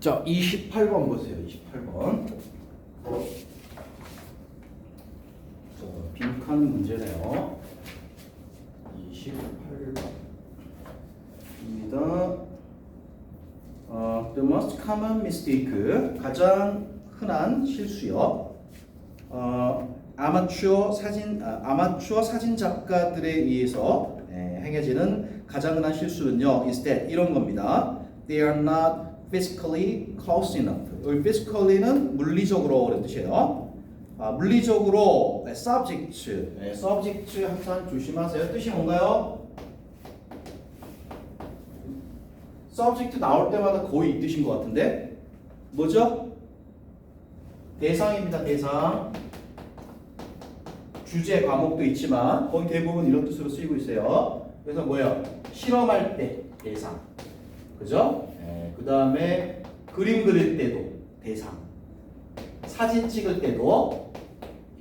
자, 28번 보세요. 28번. 자, 빈칸 문제네요. 28번입니다. The most common mistake, 가장 흔한 실수요. 아마추어 사진 작가들에 의해서 행해지는 가장 흔한 실수는요, is that 이런 겁니다. They are not physically close enough. 여기 physically는 물리적으로 그런 뜻이에요. 물리적으로 subject 항상 조심하세요. 뜻이 뭔가요? subject 나올 때마다 거의 이 뜻인 것 같은데 뭐죠? 대상입니다. 대상. 주제 과목도 있지만 거의 대부분 이런 뜻으로 쓰이고 있어요. 그래서 뭐예요? 실험할 때 대상. 그죠? 그 다음에 그림 그릴 때도 대상. 사진 찍을 때도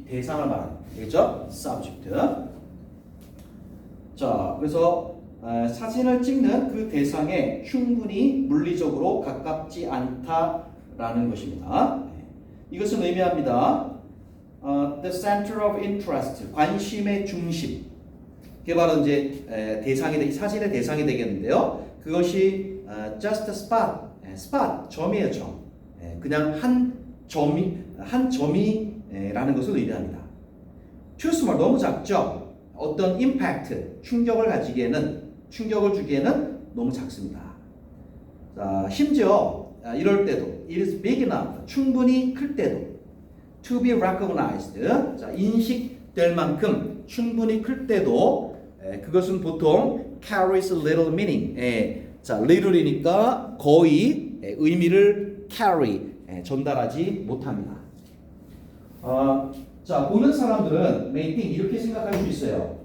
대상을 말하는 거죠. subject. 자, 그래서 사진을 찍는 그 대상에 충분히 물리적으로 가깝지 않다라는 것입니다. 이것은 의미합니다. The center of interest, 관심의 중심. 그게 바로 이제 사진의 대상이 되겠는데요. 그것이 just a spot, 점이에요, 점. 그냥 한 점이라는 것을 의미합니다. Too small, 너무 작죠. 어떤 impact, 충격을 주기에는 너무 작습니다. 자, 심지어 이럴 때도 it is big enough, 충분히 클 때도 to be recognized, 자, 인식될 만큼 충분히 클 때도 그것은 보통 carries little meaning. 자, little이니까 거의 의미를 carry, 전달하지 못합니다. 자, 보는 사람들은 may think 이렇게 생각할 수 있어요.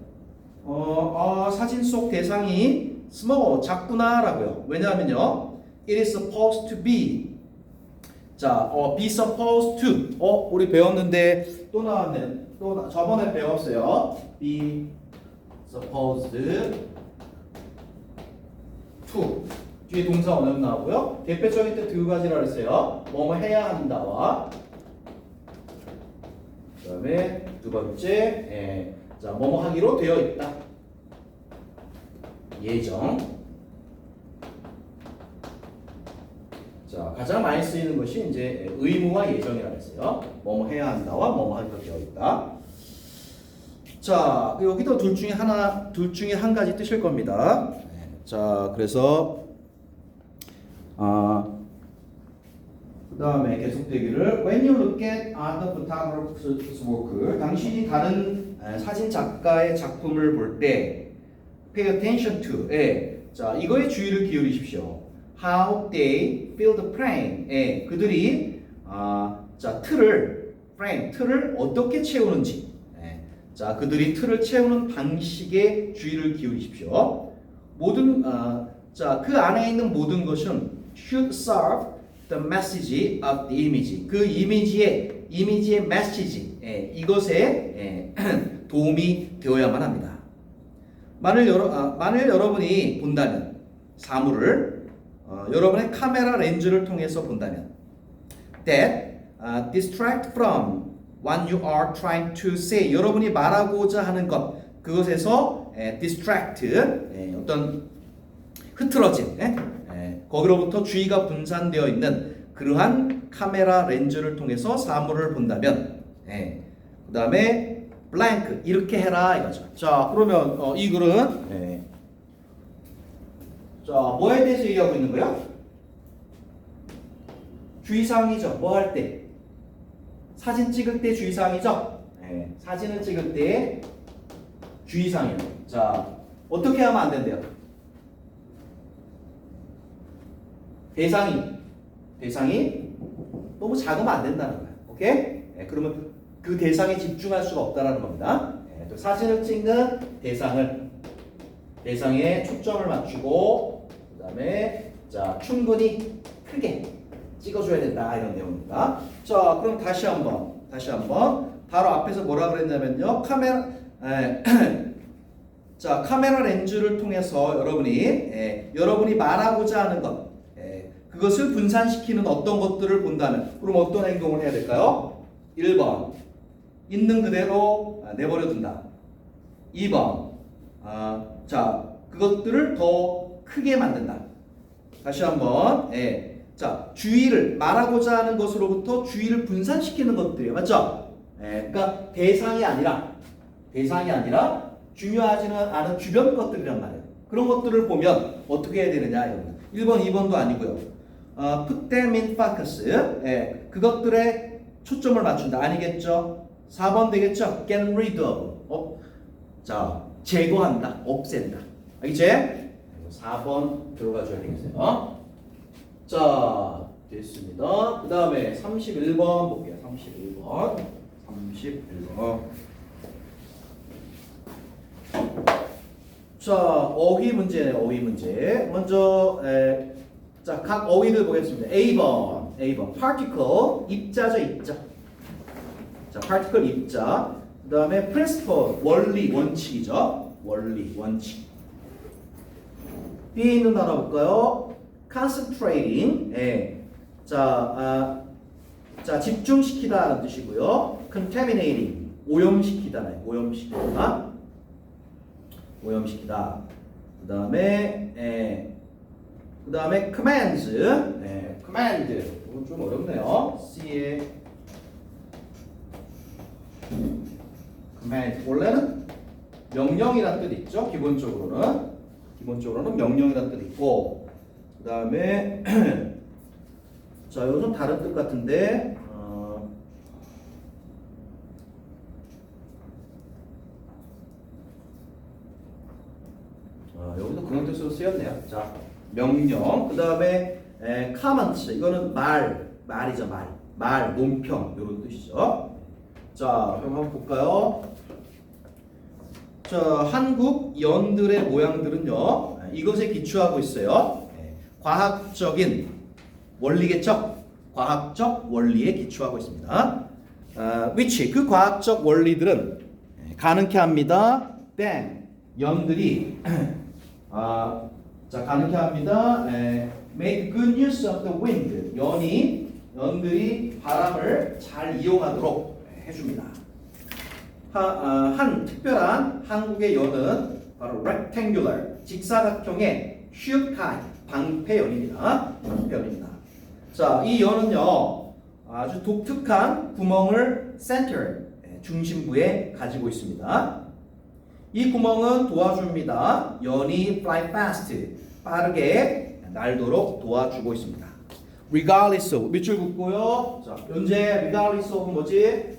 사진 속 대상이 small, 작구나라고요. 왜냐하면요, it is supposed to be. 자, be supposed to. 우리 배웠는데 또 나왔네. 저번에 배웠어요. be supposed to. 뒤에 동사 원형 나오고요. 대표적인 뜻 두 가지라 그랬어요. 뭐뭐 해야 한다와 그다음에 두 번째, 자, 뭐뭐 하기로 되어 있다. 예정. 자, 가장 많이 쓰이는 것이 이제 의무와 예정이라고 했어요. 뭐뭐 해야 한다와 뭐뭐 하기로 되어 있다. 자, 여기도 둘 중에 한 가지 뜻일 겁니다. 자, 그래서 그 다음에 계속되기를 When you look at other photographers' work, 당신이 다른 사진 작가의 작품을 볼 때 pay attention to, 자, 이거에 주의를 기울이십시오. How they fill the frame, 그들이 자, 틀을 어떻게 채우는지, 자, 그들이 틀을 채우는 방식에 주의를 기울이십시오. 자, 그 안에 있는 모든 것은 should serve the message of the image. 그 이미지의 메시지, 이것에 도움이 되어야만 합니다. 만일 여러분이 본다면 사물을 여러분의 카메라 렌즈를 통해서 본다면 that distract from what you are trying to say. 여러분이 말하고자 하는 것, 그것에서 distract, 어떤 흐트러짐, 거기로부터 주의가 분산되어 있는 그러한 카메라 렌즈를 통해서 사물을 본다면, 그 다음에 blank, 이렇게 해라 이거죠. 자, 그러면 이 글은 자, 뭐에 대해서 얘기하고 있는 거야? 주의사항이죠. 뭐 할 때? 사진 찍을 때 주의사항이죠. 사진을 찍을 때 주의사항이에요. 자, 어떻게 하면 안 된대요? 대상이 너무 작으면 안 된다는 거예요. 오케이? 그러면 그 대상에 집중할 수가 없다라는 겁니다. 또 사진을 찍는 대상에 초점을 맞추고, 그 다음에 자, 충분히 크게 찍어줘야 된다, 이런 내용입니다. 자, 그럼 다시 한번 바로 앞에서 뭐라 그랬냐면요, 자, 카메라 렌즈를 통해서 여러분이 말하고자 하는 것, 그것을 분산시키는 어떤 것들을 본다면 그럼 어떤 행동을 해야 될까요? 1번 있는 그대로 내버려 둔다. 2번 자 그것들을 더 크게 만든다. 다시 한번 자 주의를 말하고자 하는 것으로부터 주의를 분산시키는 것들이에요. 맞죠? 그러니까 대상이 아니라 중요하지는 않은 주변 것들이란 말이에요. 그런 것들을 보면 어떻게 해야 되느냐 여러분. 1번, 2번도 아니고요. put them in focus. 그것들에 초점을 맞춘다. 아니겠죠? 4번 되겠죠? get rid of. 자, 제거한다. 없앤다. 알겠지? 4번 들어가 줘야 되겠어요. 자, 됐습니다. 그 다음에 31번 볼게요. 31번. 자, 어휘 문제네요. 어휘 문제. 먼저 자, 각 어휘들 보겠습니다. A번. particle 입자죠, 입자. 자, particle 입자. 그다음에 principle 원리, 원칙이죠. 원리, 원칙. B에 있는 단어 볼까요? concentrating. 자, 집중시키다라는 뜻이고요. contaminating 오염시키다네. 오염시키다. 그다음에 commands. command. 이건 좀 어렵네요. C에 command. 원래는 명령이라는 뜻 있죠. 기본적으로는 명령이라는 뜻 있고. 그다음에 자, 이건 좀 다른 뜻 같은데. 여기도 그런 뜻으로 쓰였네요. 자, 명령. 그 다음에 comments. 이거는 말이죠. 말, 논평 이런 뜻이죠. 자, 그럼 한번 볼까요? 자, 한국 연들의 모양들은요. 이것에 기초하고 있어요. 과학적인 원리겠죠? 과학적 원리에 기초하고 있습니다. which 그 과학적 원리들은 가능케 합니다. then 연들이 자, 가능케 합니다. make good use of the wind. 연들이 바람을 잘 이용하도록 해줍니다. 한 특별한 한국의 연은 바로 rectangular, 직사각형의 tube type, 방패연입니다. 자, 이 연은요, 아주 독특한 구멍을 center, 중심부에 가지고 있습니다. 이 구멍은 도와줍니다. 연이 fly fast, 빠르게 날도록 도와주고 있습니다. regardless of, 밑줄 긋고요. 자, 현재 regardless of 뭐지?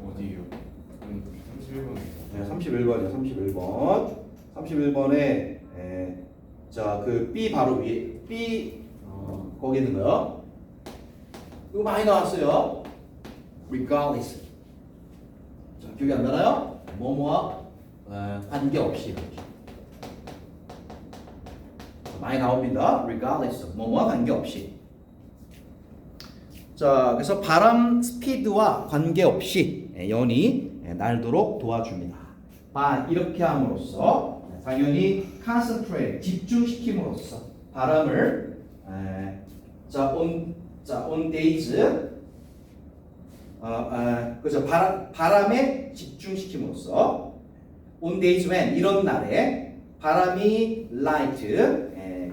어디요? 31번이요. 31번에 자, 그 B 바로 위에 B 거기 있는 거요. 이거 많이 나왔어요. regardless. 자, 기억이 안 나나요? 뭐뭐와 관계없이. 많이 나옵니다. regardless. 뭐뭐와 관계없이. 자, 그래서 바람 스피드와 관계없이 연이 날도록 도와줍니다. 이렇게 함으로써 당연히 concentrate, 집중시킴으로써 바람을 on days 그래서 바람에 집중시킴으로써 on days when 이런 날에 바람이 light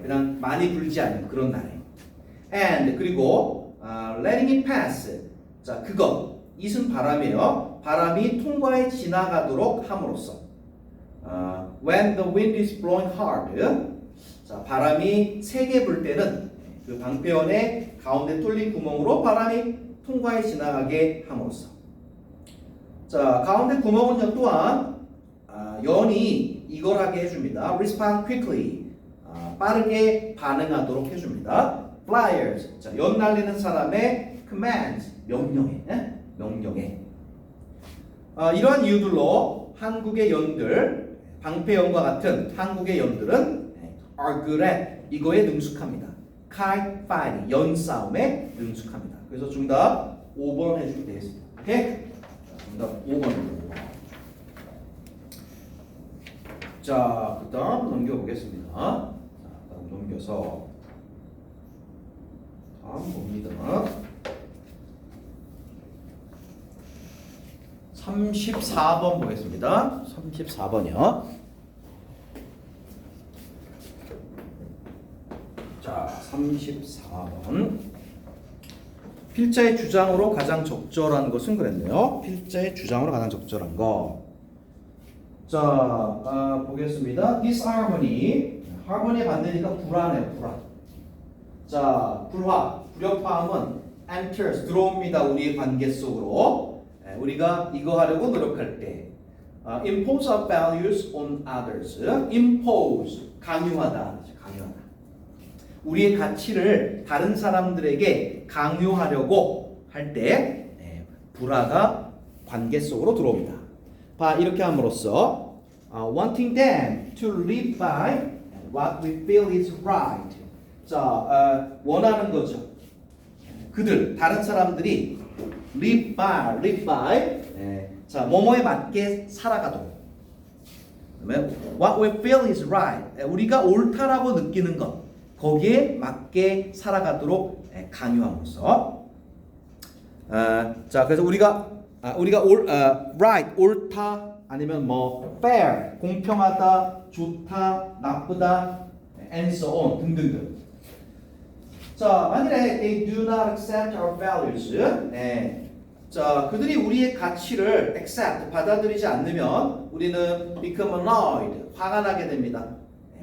그냥 많이 불지 않는 그런 날에 and 그리고 letting it pass 자 그것 이은 바람이에요. 바람이 통과해 지나가도록 함으로써 when the wind is blowing hard 자 바람이 세게 불 때는 그 방패연의 가운데 뚫린 구멍으로 바람이 통과해 지나가게 함으로써 자 가운데 구멍은요 또한 연이 이걸 하게 해줍니다. respond quickly 빠르게 반응하도록 해줍니다. flyers 자, 연 날리는 사람의 commands 명령에 이러한 이유들로 한국의 연들 방패연과 같은 한국의 연들은 are good at 이거에 능숙합니다. kite fighting 연 싸움에 능숙합니다. 그래서 정답 5번 해주면 되겠습니다. 오케이? 정답 5번입니다. 자, 그 다음 넘겨보겠습니다. 자, 다음 넘겨서 다음 봅니다. 34번 보겠습니다. 34번이요. 자, 34번. 필자의 주장으로 가장 적절한 것은 그랬네요. 필자의 주장으로 가장 적절한 거. 자, 보겠습니다. Disharmony. harmony의 반대니까 불안해요. 불안. 자, 불협화음은 enters, 들어옵니다. 우리의 관계 속으로. 우리가 이거 하려고 노력할 때. impose our values on others. impose, 강요하다. 강요하다. 우리의 가치를 다른 사람들에게 강요하려고 할 때 불화가 관계 속으로 들어옵니다. 봐, 이렇게 함으로써 wanting them to live by what we feel is right. 자, 원하는 거죠. 그들, 다른 사람들이 live by, 자, 뭐뭐에 맞게 살아가도록. 그러면 what we feel is right. 우리가 옳다라고 느끼는 것, 거기에 맞게 살아가도록 강요함으로써. 자, 그래서 우리가 right, 옳다, 아니면 뭐 fair, 공평하다, 좋다, 나쁘다, and so on 등등등. 자, 만일에 they do not accept our values, 자, 그들이 우리의 가치를 accept, 받아들이지 않으면 우리는 become annoyed, 화가 나게 됩니다.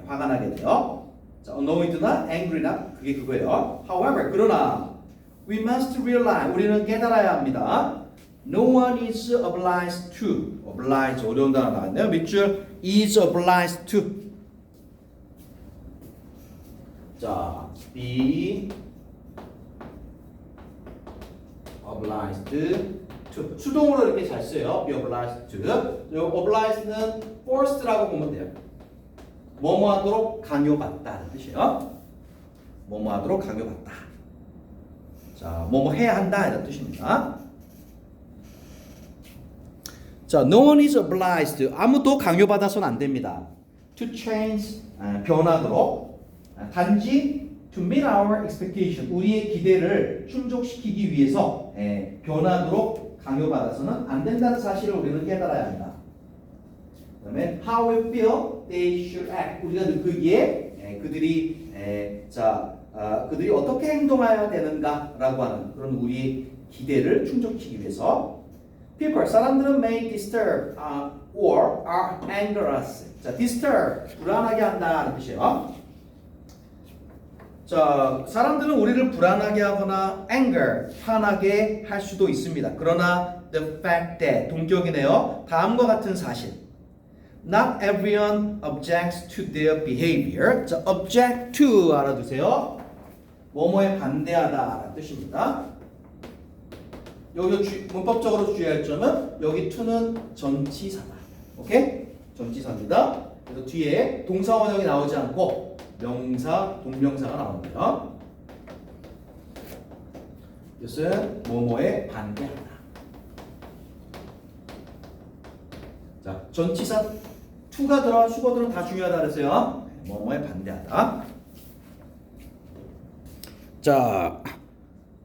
화가 나게 돼요. 자, annoyed나 angry나 그게 그거예요. However, 그러나 we must realize, 우리는 깨달아야 합니다. No one is obliged to. obliged 어려운 단어 나왔네요. 밑줄 is obliged to. 자, be obliged to. 수동으로 이렇게 잘 써요. be obliged to. 요 obliged는 forced라고 보면 돼요. 뭐뭐 하도록 강요받다는 뜻이에요. 뭐뭐 하도록 강요받다. 자, 뭐뭐 해야 한다 이런 뜻입니다. 자, no one is obliged. 아무도 강요받아서는 안 됩니다. To change, 변하도록. 단지 to meet our expectation, 우리의 기대를 충족시키기 위해서 변하도록 강요받아서는 안 된다는 사실을 우리는 깨달아야 합니다. 그다음에 how we feel they should act. 우리가 느끼기에 그들이 그들이 어떻게 행동해야 되는가라고 하는 그런 우리의 기대를 충족시키기 위해서. People, 사람들은 may disturb or anger us. 자, disturb, 불안하게 한다는 뜻이에요. 자, 사람들은 우리를 불안하게 하거나 anger, 화나게 할 수도 있습니다. 그러나 the fact that, 동격이네요. 다음과 같은 사실. Not everyone objects to their behavior. 자, object to 알아두세요. 뭐뭐에 반대하다라는 뜻입니다. 여기 문법적으로 주의할 점은 여기 to는 전치사다. 오케이? 전치사입니다. 그래서 뒤에 동사 원형이 나오지 않고 명사, 동명사가 나옵니다. 이것은 뭐뭐에 반대하다. 자, 전치사 to가 들어간 수거들은 다 중요하다 그랬어요. 뭐뭐에 반대하다. 자,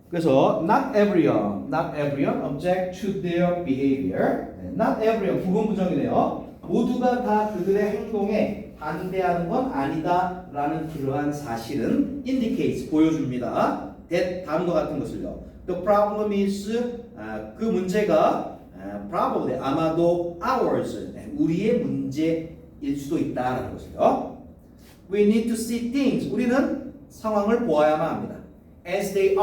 그래서 not everyone object to their behavior. not everyone 부분 부정이네요. 모두가 다 그들의 행동에 반대하는 건 아니다라는 그러한 사실은 indicates 보여줍니다. that 다음과 같은 것을요. The problem is 그 문제가 probably 아마도 ours 우리의 문제일 수도 있다라는 것을요. We need to see things 우리는 상황을 보아야만 합니다. As they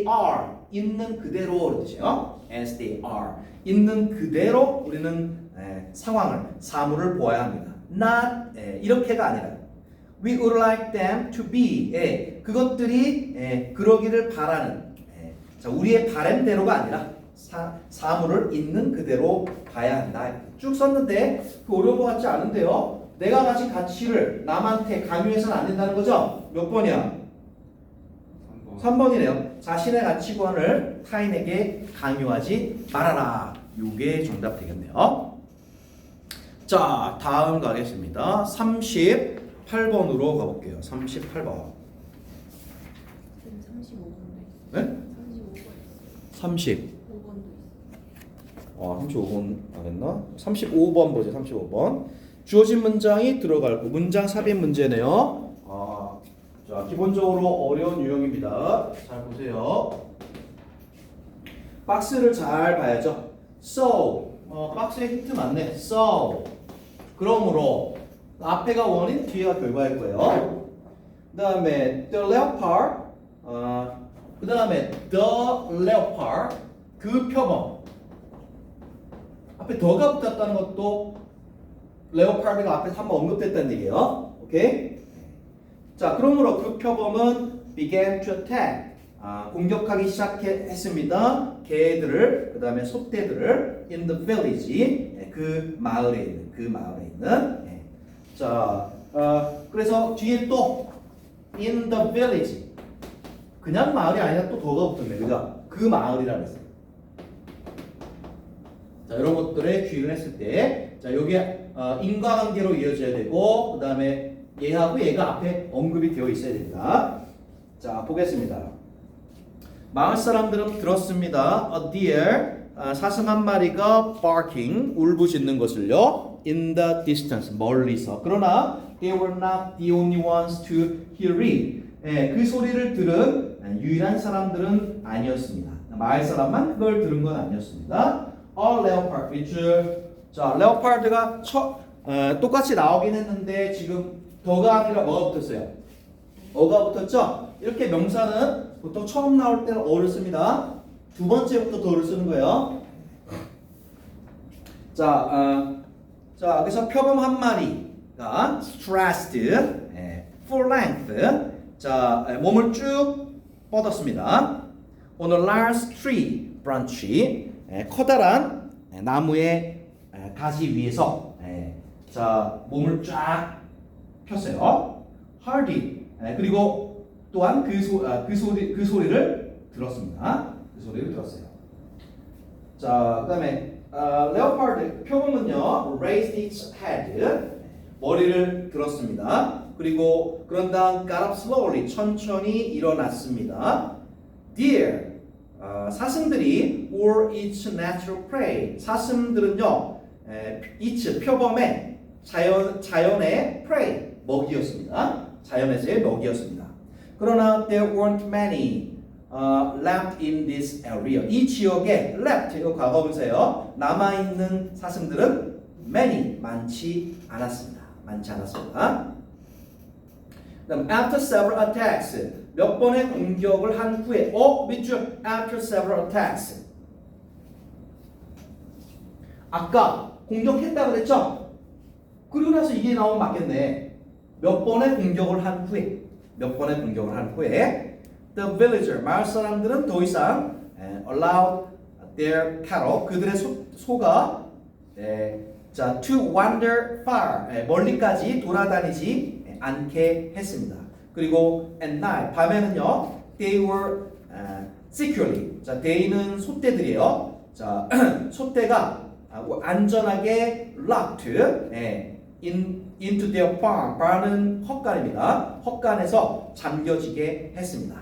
are 있는 그대로 뜻이에요. As they are 있는 그대로 우리는 상황을 사물을 보아야 합니다. Not 이렇게가 아니라 we would like them to be 그것들이 그러기를 바라는 자, 우리의 바람대로가 아니라 사물을 있는 그대로 봐야 한다. 쭉 썼는데 그 어려운 것 같지 않은데요. 내가 가진 가치를 남한테 강요해서는 안 된다는 거죠. 몇 번이야? 3번이네요. 자신의 가치관을 타인에게 강요하지 말아라. 이게 정답 되겠네요. 자, 다음 가겠습니다. 38번으로 가볼게요. 38번. 지금 35번도 있어요. 네? 35번 있어요. 30. 5번도 있어요. 35번 안 했나? 35번 보죠. 35번. 주어진 문장이 들어갈 거. 문장 삽입 문제네요. 자, 기본적으로 어려운 유형입니다. 잘 보세요. 박스를 잘 봐야죠. So, 박스에 힌트 많네. So, 그러므로 앞에가 원인, 뒤에가 결과일 거예요. 그 다음에 the leopard, 그 다음에 the leopard, 그 표범. 앞에 더가 붙었다는 것도 레오파드가 앞에서 한번 언급됐다는 얘기예요. 오케이? 자, 그러므로 그 표범은 began to attack. 공격하기 시작했습니다. 개들을, 그 다음에 소떼들을 in the village. 그 마을에 있는. 자, 그래서 뒤에 또 in the village. 그냥 마을이 아니라 또 더가 붙었네. 그죠? 그 마을이라고 했어요. 자, 이런 것들에 주의를 했을 때, 자, 요게 인과관계로 이어져야 되고, 그 다음에 얘하고 얘가 앞에 언급이 되어 있어야 됩니다. 자, 보겠습니다. 마을 사람들은 들었습니다. A deer, 사슴 한 마리가 barking, 울부짖는 것을요. In the distance, 멀리서. 그러나 they were not the only ones to hear it. 그 소리를 들은 유일한 사람들은 아니었습니다. 마을 사람만 그걸 들은 건 아니었습니다. A leopard, which, 자, leopard가 똑같이 나오긴 했는데 지금 더가 아니라 뭐가 붙었어요? 어가 붙었죠? 이렇게 명사는 보통 처음 나올 때는 어를 씁니다. 두 번째부터 더를 쓰는 거예요. 자, 그래서 표범 한 마리가 stressed, full length, 자, 몸을 쭉 뻗었습니다. On a large tree branch, 커다란 나무의 가지 위에서 자, 몸을 쫙 폈어요. Hardy, 그리고 또한 그 소리를 들었습니다. 그 소리를 들었어요. 자, 그다음에 leopard 표범은요, raised its head, 머리를 들었습니다. 그리고 그런 다음 got up slowly, 천천히 일어났습니다. Deer, 사슴들이 were its natural prey. 사슴들은요, its 표범의 자연의 prey, 먹이였습니다. 자연에서의 먹이였습니다. 그러나 there weren't many left in this area. 이 지역에 left, 이거 과거분사예요. 남아있는 사슴들은 many, 많지 않았습니다. 그다음 after several attacks, 몇 번의 공격을 한 후에 밑줄 after several attacks. 아까 공격했다 그랬죠? 그리고 나서 이게 나오면 맞겠네. 몇 번의 공격을 한 후에 the villager, 마을 사람들은 더 이상 allowed their cattle, 그들의 소가 자, to wander far, 멀리까지 돌아다니지 않게 했습니다. 그리고 at night, 밤에는요, they were securely, 자, they는 소떼들이에요. 자, 소떼가 안전하게 locked into their barn. barn은 헛간입니다. 헛간에서 잠겨지게 했습니다.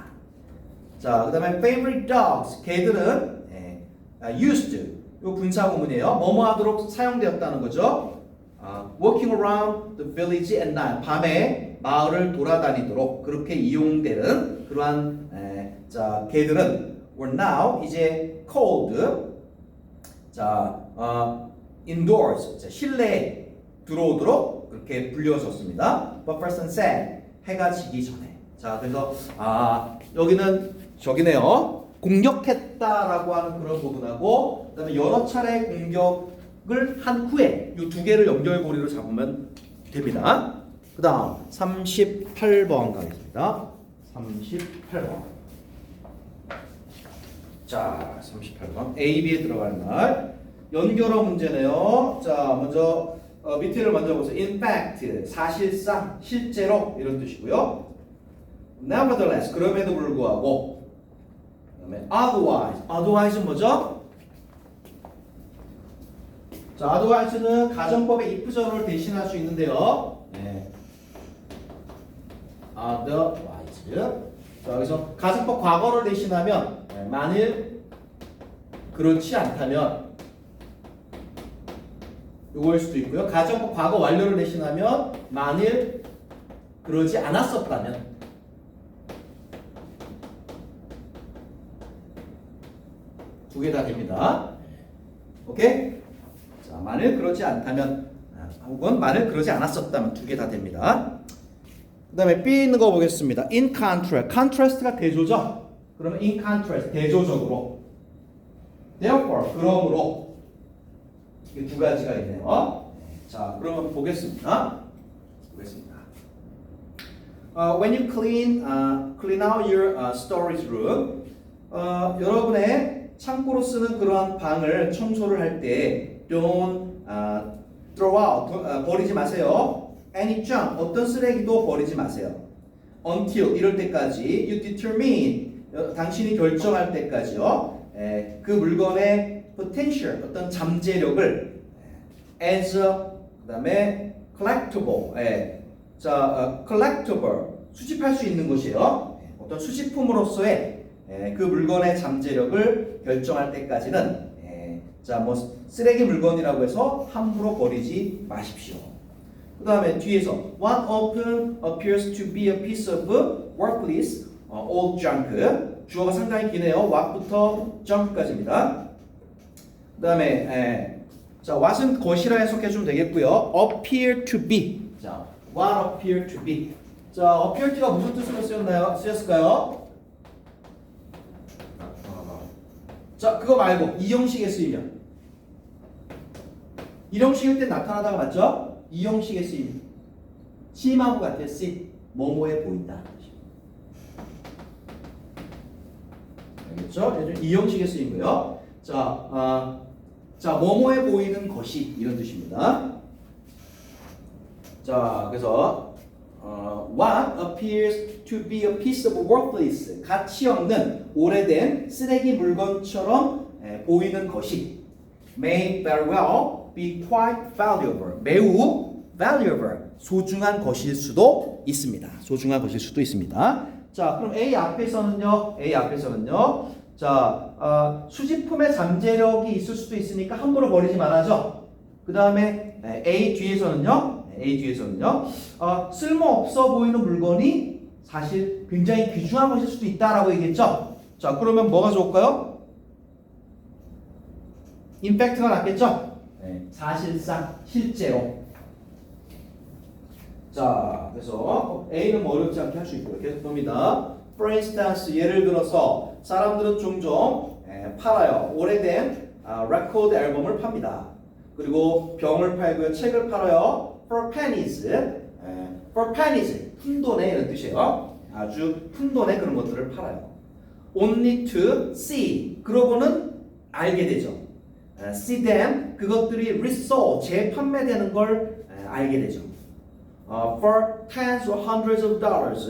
자, 그 다음에 favorite dogs, 개들은 used, 이 분사구문이에요. 뭐뭐 하도록 사용되었다는 거죠. Walking around the village at night, 밤에 마을을 돌아다니도록 그렇게 이용되는 그러한 자, 개들은 were now 이제 called, 자, indoors, 자, 실내에 들어오도록 그렇게 불려졌습니다. But first sunset, 해가 지기 전에. 자, 그래서 여기는 저기네요. 공격했다라고 하는 그런 부분하고, 그다음에 여러 차례 공격을 한 후에 이 두 개를 연결고리로 잡으면 됩니다. 그다음 38번 가겠습니다. 38번. 자, 38번 A, B에 들어가는 말 연결어 문제네요. 자, 먼저 밑에를 먼저 보세요. In fact, 사실상, 실제로 이런 뜻이고요. Nevertheless, 그럼에도 불구하고. 그다음에 otherwise, otherwise는 뭐죠? 자, otherwise는 가정법의 if절을 대신할 수 있는데요. otherwise. 자, 그래서 가정법 과거를 대신하면 만일 그렇지 않다면 이거일 수도 있고요. 가정법 과거 완료를 대신하면 만일 그러지 않았었다면 두 개 다 됩니다. 오케이? 자, 만일 그러지 않다면 혹은 만일 그러지 않았었다면 두 개 다 됩니다. 그 다음에 B 있는 거 보겠습니다. In contrast. contrast가 대조죠? 그러면 in contrast, 대조적으로. Therefore, 그러므로. 이 두 가지가 있네요. 자, 그러면 보겠습니다. When you clean out your storage room, 여러분의 창고로 쓰는 그러한 방을 청소를 할 때 don't throw out, 버리지 마세요. any junk, 어떤 쓰레기도 버리지 마세요. until, 이럴 때까지 you determine, 당신이 결정할 때까지요. 그 물건의 potential, 어떤 잠재력을 as 그 다음에 collectible, collectible, 수집할 수 있는 것이에요. 어떤 수집품으로서의 그 물건의 잠재력을 결정할 때까지는 쓰레기 물건이라고 해서 함부로 버리지 마십시오. 그 다음에 뒤에서 what often appears to be a piece of worthless old junk, 주어가 상당히 기네요. what부터 junk까지입니다. 그 다음에 what은 것이라 해석해주면 되겠고요. appear to be, 자, what appear to be, 자, appear to가 무슨 뜻으로 쓰였을까요? 나타나다. 자, 그거 말고 이 형식에 쓰이면, 이 형식일 때 나타나다가 맞죠? 이 형식에 쓰이면 심하고 같아요. see, 뭐뭐해 보인다. 알겠죠? 이 형식에 쓰인 거예요. 자, 뭐뭐해 보이는 것이, 이런 뜻입니다. 자, 그래서 what appears to be a piece of worthless, 가치 없는 오래된 쓰레기 물건처럼 보이는 것이 may very well be quite valuable, 매우 valuable, 소중한 것일 수도 있습니다. 소중한 것일 수도 있습니다. 자, 그럼 A 앞에서는요. 자, 수집품의 잠재력이 있을 수도 있으니까 함부로 버리지 말아죠. 그 다음에 A 뒤에서는요. 쓸모없어 보이는 물건이 사실 굉장히 귀중한 것일 수도 있다라고 얘기했죠. 자, 그러면 뭐가 좋을까요? 임팩트가 낫겠죠? 사실상, 실제로. 자, 그래서 A는 뭐 어렵지 않게 할 수 있고요. 계속 봅니다. For instance, 예를 들어서 사람들은 종종 팔아요. 오래된 레코드 앨범을 팝니다. 그리고 병을 팔고요. 책을 팔아요. For pennies. For pennies. 푼돈에 이런 뜻이에요. 아주 푼돈에 그런 것들을 팔아요. Only to see. 그러고는 알게 되죠. See them. 그것들이 resold. 재판매되는 걸 알게 되죠. For tens or hundreds of dollars.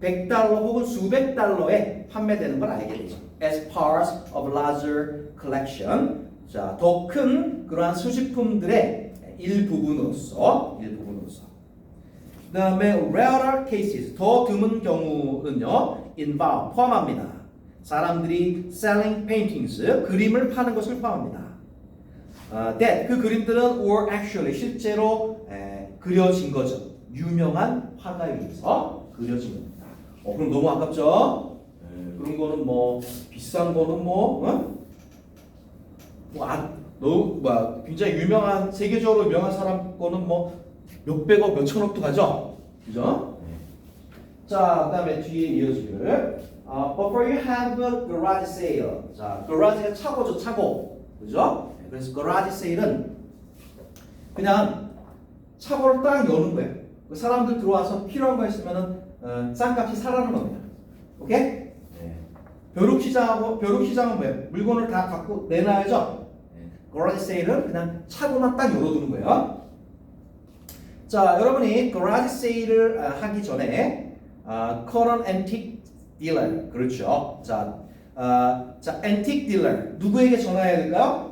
100달러 혹은 수백 달러에 판매되는 걸 알게 되죠. As part of larger collection. 자, 더 큰 그러한 수집품들의 일부분으로서. 그 다음에 rarer cases, 더 드문 경우는요, involve, 포함합니다. 사람들이 selling paintings, 그림을 파는 것을 포함합니다. That, 그 그림들은 were actually, 실제로 그려진 거죠. 유명한 화가에 의해서 그려진 겁니다. 그럼 너무 아깝죠? 그런 거는 뭐 비싼 거는 굉장히 유명한, 세계적으로 유명한 사람 거는 뭐 몇백억, 몇천억도 가죠? 그죠? 자, 그 다음에 뒤에 이어지기를 But for you have a garage sale. 자, garage가 차고죠, 차고. 그죠? 그래서 garage sale은 그냥 차고를 딱 여는 거예요. 그 사람들 들어와서 필요한 거 있으면은 싼값이 사라는 겁니다. 오케이? 벼룩시장은 뭐예요? 물건을 다 갖고 내놔야죠? garage sale은 그냥 차고만 딱 열어두는 거예요. 자, 여러분이 garage sale을 하기 전에 current antique dealer, 그렇죠? 자, antique dealer 누구에게 전화해야 될까요?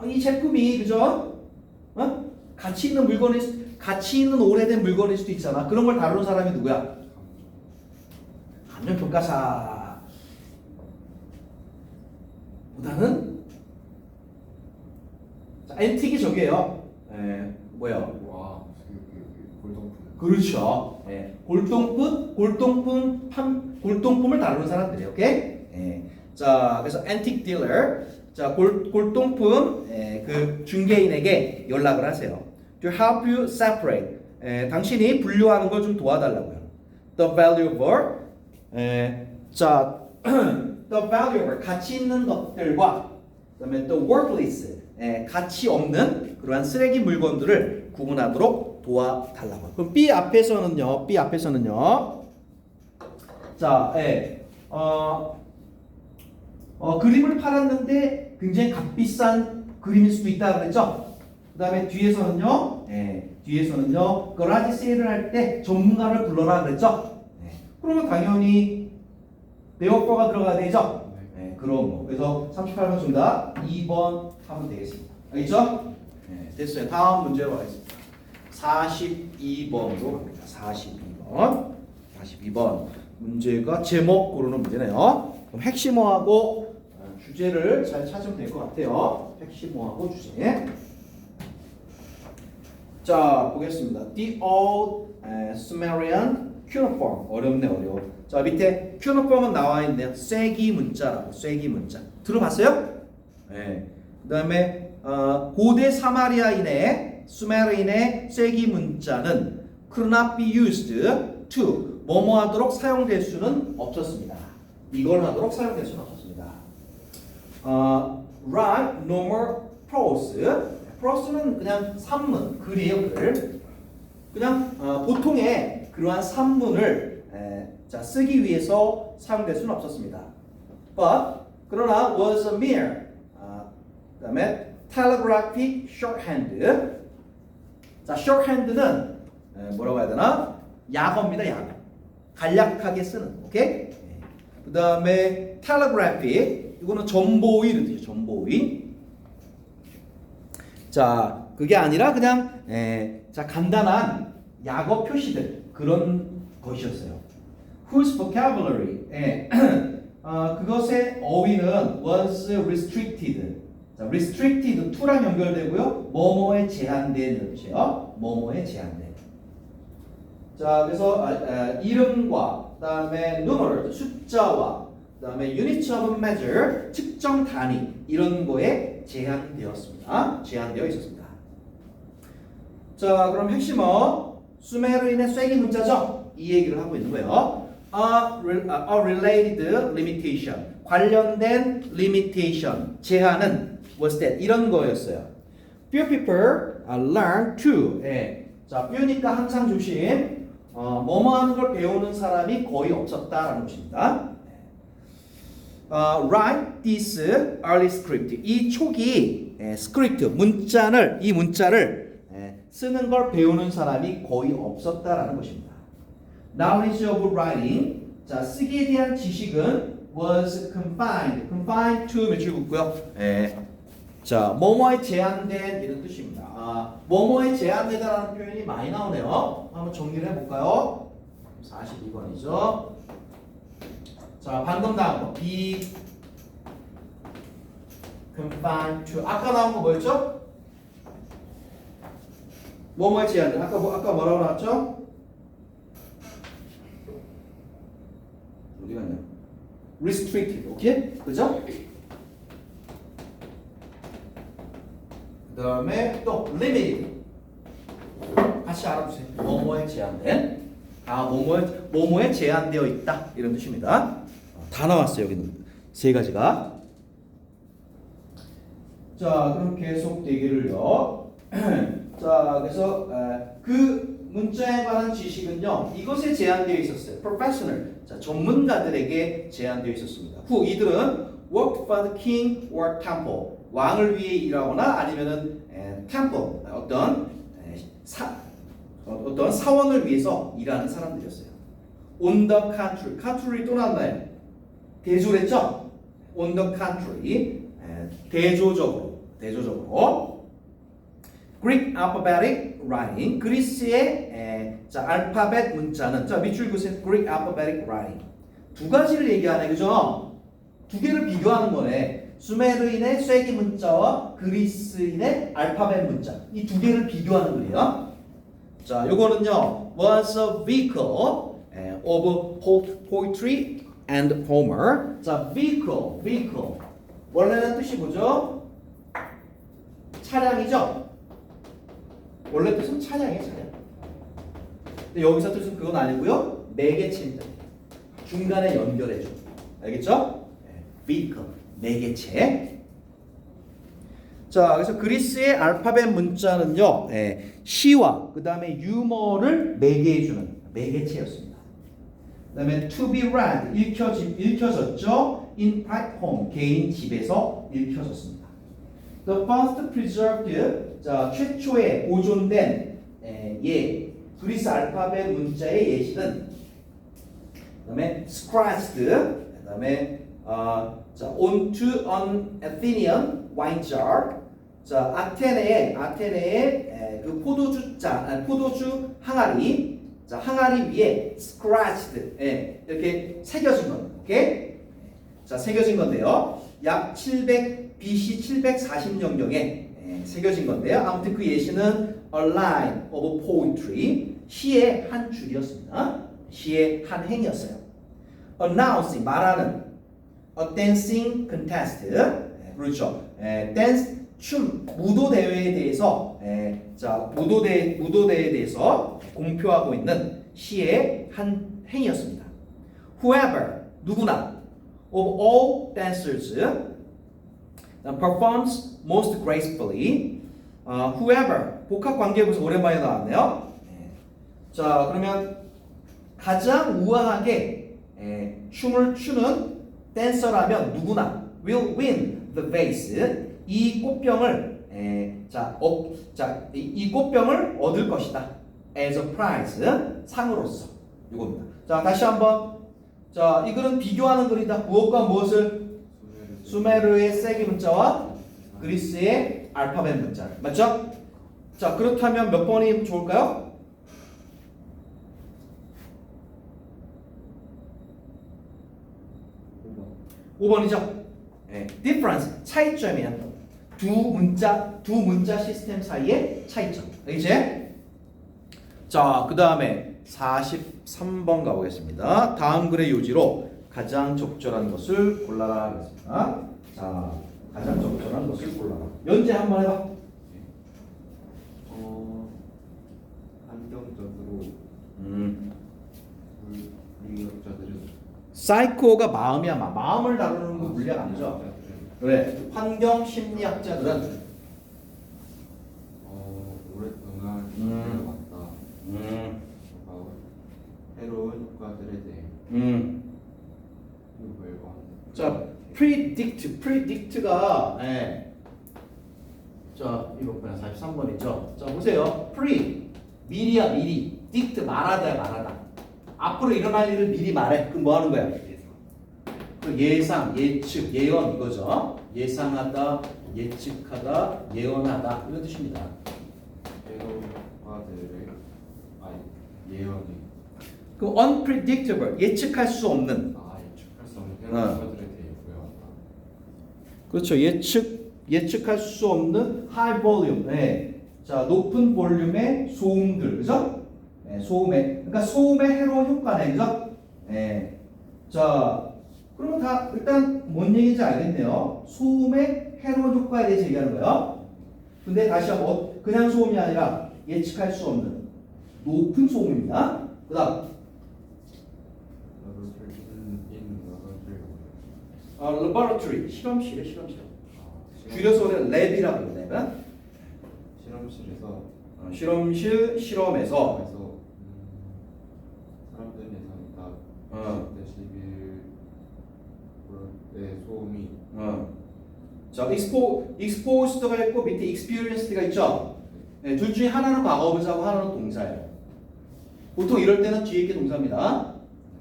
이 제품이 그죠? 가치 있는 물건이 가치 있는 오래된 물건일 수도 있잖아. 그런 걸 다루는 사람이 누구야? 감정평가사 보다는 자, 앤틱이 저기예요. 뭐야? 와, 골동품. 그렇죠. 골동품을 다루는 사람들이에요. 오케이? 자, 그래서 앤틱 딜러, 자, 골동품 그 중개인에게 연락을 하세요. To help you separate, 당신이 분류하는 걸 좀 도와달라고요. The valuable, 자, the valuable 가치 있는 것들과 그다음에 the worthless, 가치 없는 그러한 쓰레기 물건들을 구분하도록 도와달라고요. 그럼 B 앞에서는요. 자, 그림을 팔았는데 굉장히 값비싼 그림일 수도 있다 그랬죠? 그 다음에 뒤에서는요, 거라지 세일을 할 때 전문가를 불러라 그랬죠? 그러면 당연히 네오퍼가 들어가야 되죠? 그런 거. 그래서 38번 정답 2번 하면 되겠습니다. 알겠죠? 됐어요. 다음 문제로 가겠습니다. 42번으로 갑니다. 42번. 문제가 제목 고르는 문제네요. 그럼 핵심어하고 주제를 잘 찾으면 될 것 같아요. 핵심어하고 주제. 자, 보겠습니다. The old Sumerian cuneiform. 어려워. 자, 밑에 cuneiform은 나와 있네요. 쐐기 문자라고. 쐐기 문자. 들어봤어요? 네. 그다음에 고대 수메르인의 쐐기 문자는 could not be used to 뭐뭐 하도록 사용될 수는 없었습니다. 이걸 하도록 사용될 수는 없었습니다. write normal prose. prose는 그냥 산문, 글이에요, 글. 그냥 보통의 그러한 산문을 자, 쓰기 위해서 사용될 수는 없었습니다. But 그러나 was a mere 그다음에 telegraphic shorthand. 자, shorthand는 뭐라고 해야 되나? 약어입니다, 약어. 간략하게 쓰는, 오케이? 그다음에 telegraphic 이거는 전보위를 뜻이에요, 전보위. 자, 그게 아니라 그냥 자, 간단한 약어 표시들 그런 것이었어요. Whose vocabulary 그것의 어휘는 was restricted. 자, restricted to랑 연결되고요. 뭐뭐에 제한된 뜻이에요. 뭐뭐에 제한된. 자, 그래서 이름과 그다음에 numeral 숫자와 그다음에 units of measure 측정 단위 이런 거에 제한되었습니다. 제한되어 있었습니다. 자, 그럼 핵심어 수메르인의 쐐기 문자죠. 이 얘기를 하고 있는 거예요. A related limitation 관련된 limitation 제한은 was that 이런 거였어요. Few people learn to 자, few니까 항상 조심. 뭐뭐 하는 걸 배우는 사람이 거의 없었다라는 것입니다. Write this early script. 이 초기 스크립트 이 문자를 쓰는 걸 배우는 사람이 거의 없었다라는 것입니다. Knowledge of writing. 자, 쓰기에 대한 지식은 was confined to 며칠 붙고요. 자, 뭐뭐에 제한된 이런 뜻입니다. 뭐뭐에 제한되다라는 표현이 많이 나오네요. 한번 정리를 해볼까요? 42번이죠. 자, 방금 나온 거 be confined to 아까 나온 거 뭐였죠? 뭐뭐에 제한된 아까 뭐라고 나왔죠? 어디 갔냐? restricted, 오케이? 그죠? 그 다음에 또 limited 같이 알아주세요. 뭐뭐에 제한된 뭐뭐에 제한되어 있다 이런 뜻입니다. 다 나왔어요. 여기는 세 가지가. 자, 그럼 계속 대기를요. 자, 그래서 그 문자에 관한 지식은요 이것에 제한되어 있었어요. professional, 자, 전문가들에게 제한되어 있었습니다. 이들은 worked for the king or temple, 왕을 위해 일하거나 아니면은 temple, 어떤 사원을 위해서 일하는 사람들이었어요. On the contrary, contrary 또 나왔나요? 대조랬죠? On the contrary, 대조적으로. Greek alphabetic writing. 그리스의 자 알파벳 문자는 자 밑줄 그으세요. Greek alphabetic writing. 두 가지를 얘기하네, 그죠? 두 개를 비교하는 거네. 수메르인의 쐐기 문자와 그리스인의 알파벳 문자. 이 두 개를 비교하는 거예요. 자, 요거는요. Was a vehicle of poetry and Homer. 자, vehicle. 원래는 뜻이 뭐죠? 차량이죠? 원래 뜻은 차량이에요, 차량. 근데 여기서 뜻은 그건 아니고요. 매개체입니다. 중간에 연결해줘. 알겠죠? vehicle, 매개체. 자, 그래서 그리스의 알파벳 문자는요, 시와 그 다음에 유머를 매개해주는 매개체였습니다. 그 다음에 to be read, 읽혀졌죠. in private home, 개인 집에서 읽혀졌습니다. The first preserved, 자, 최초의 보존된 그리스 알파벳 문자의 예시는 그 다음에 scratched, 그 다음에 자, onto an Athenian wine jar. 자, 아테네의 그 포도주 항아리. 자, 항아리 위에 scratched, 이렇게 새겨진 겁니다. 오케이? 자, 새겨진 건데요. 약 700 BC 740년경에 새겨진 건데요. 아무튼 그 예시는 a line of poetry, 시의 한 줄이었습니다. 시의 한 행이었어요. announcing, 말하는 a dancing contest, 그렇죠. 댄스, 춤, 무도 대회에 대해서, 자, 무도대에 대해서 공표하고 있는 시의 한 행위였습니다. Whoever, 누구나, of all dancers, performs most gracefully. Whoever, 복합관계부사 오랜만에 나왔네요. 자, 그러면 가장 우아하게 춤을 추는 댄서라면 누구나 will win the vase. 이 꽃병을 이 꽃병을 얻을 것이다. as a prize, 상으로서. 이겁니다. 자, 다시 한번. 자, 이 글은 비교하는 글이다. 무엇과 무엇을? 수메르의 쐐기 문자와 그리스의 알파벳 문자. 맞죠? 자, 그렇다면 몇 번이 좋을까요? 5번이죠. difference, 차이점이야. 두 문자 시스템 사이의 차이점. 이제 자, 그 다음에 43번 가보겠습니다. 다음 글의 요지로 가장 적절한 것을 골라라 하겠습니다. 자, 가장 적절한 것을 골라라. 연재 한번 해봐. 환경적으로 물리학자들은 사이코가 마음이야. 마음을 다루는 거 물리학 아니죠? 그래. 환경 심리학자들은 오랫동안 지켜왔다. 새로운 효과들에 대해 자, predict가 자, 이거 그냥 43번이죠. 자, 보세요. 미리야, 미리. dict, 말하다. 앞으로 일어날 일을 미리 말해. 그럼 뭐 하는 거야? 그 예상, 예측, 예언 이거죠. 예상하다, 예측하다, 예언하다 이런 뜻입니다. 새로운 효과들의 예언이 그 unpredictable, 예측할 수 없는. 예측할 수 없는 새로운 효과들에 대해 구해왔다. 그렇죠. 예측할 수 없는 high volume. 자, 높은 볼륨의 소음들, 그죠? 그러니까 소음의 해로운 효과네, 그죠? 자, 그러면 다 일단 뭔 얘기인지 알겠네요. 소음의 해로운 효과에 대해서 얘기하는 거예요. 근데 다시 한번 그냥 소음이 아니라 예측할 수 없는 높은 소음입니다. 그다음 laboratory, 실험실. 줄여서 우리가 랩이라고 해요. 랩은 실험실에서 실험에서 사람들 예상보다 10dB의 소음이 자, exposed가 있고 밑에 experienced가 있죠. 둘 중에 하나는 과거분사고 하나는 동사예요. 보통 이럴 때는 뒤에 있게 동사입니다.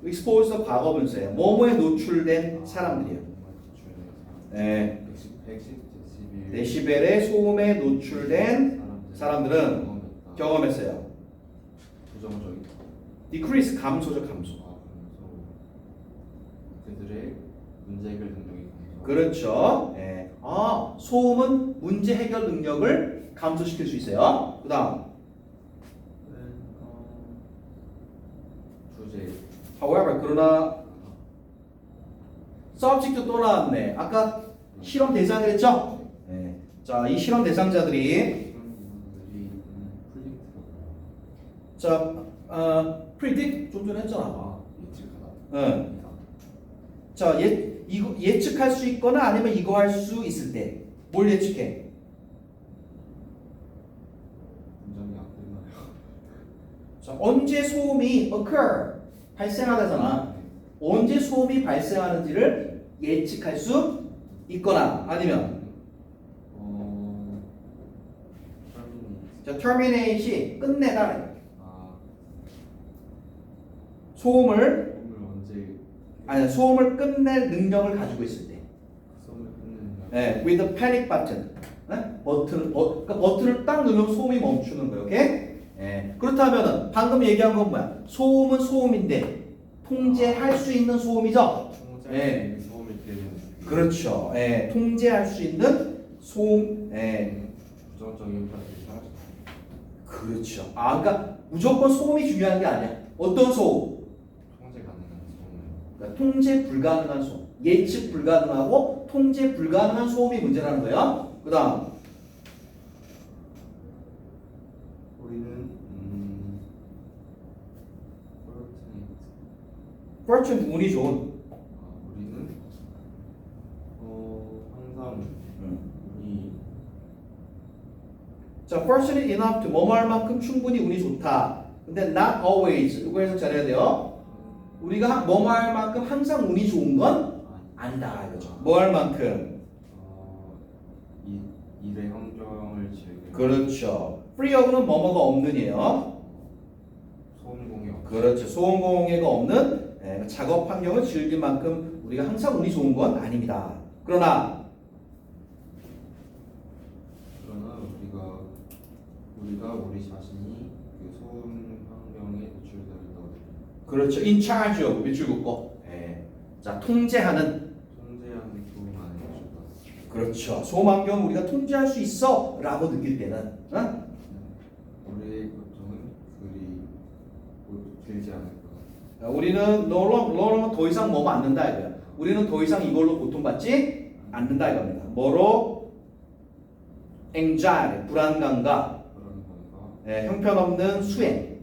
exposed 과거분사예요. 뭐뭐에 노출된 사람들이에요. 110데시벨의 소음에 노출된 사람들은 경험했어요. 부정적인. decrease 감소죠, 감소. 그들의 문제 해결 능력이 감소. 그렇죠. 예. 소음은 문제 해결 능력을 감소시킬 수 있어요. 그다음 주제. however 그러나 subject 또 나왔네. 아까 실험 대상이랬죠? 예. 자, 이 실험 대상자들이 predict 좀 전에 했잖아. 예측하다. 응. 자, 이거 예측할 수 있거나 아니면 이거 할 수 있을 때 뭘 예측해? 문장이 안 끝나요. 자, 언제 소음이 occur 발생하다잖아. 언제 소음이 발생하는지를 예측할 수 있거나 아니면 자, terminate이 끝내다. 소음을 소음을 끝낼 능력을 가지고 있을 때. 소음을 끊는. 네, with a panic button. 네? 그러니까 버튼을 딱 누르면 소음이 멈추는 거예요. 오케이? 네. 그렇다면은 방금 얘기한 건 뭐야? 소음은 소음인데 통제할 수 있는 소음이죠. 통제할 수 있는 소음일 때는. 그렇죠. 예, 통제할 수 있는 소음. 예. 부정적인 효과들이 사라져. 그렇죠. 그러니까 무조건 소음이 중요한 게 아니야. 어떤 소음? 통제 가능한 소음. 그러니까 통제 불가능한 소음. 예측 불가능하고 통제 불가능한 소음이 문제라는 거예요. 그다음 우리는 fortune 운이 좋은. 우리는 항상 운이 자, fortunate enough to 뭐뭐 할 만큼 충분히 운이 좋다. 근데 not always. 이거 해석 잘해야 돼요. 우리가 뭐뭐 할 만큼 항상 운이 좋은 건 아니다 이거죠. 뭐 할 만큼. 일의 환경을 즐기는. 그렇죠. free of는 뭐뭐가 없는이에요. 소음 공해. 그렇죠. 소음 공해가 없는 작업 환경을 즐길 만큼 우리가 항상 운이 좋은 건 아닙니다. 그러나 우리가 우리 자신이 그 소음 환경에 노출된다고. 그렇죠. in charge of 밑줄 긋고 자, 통제하는. 소음 안에 노출된다. 그렇죠. 소음 환경 우리가 통제할 수 있어 라고 느낄 때는 우리의 고통은 그리 길지 않을 거다. 우리는 no longer 더 이상 뭐뭐 않는다 이거야. 우리는 더 이상 이걸로 고통받지 않는다 이겁니다. 뭐로? anxiety, 불안감과 형편없는 수행,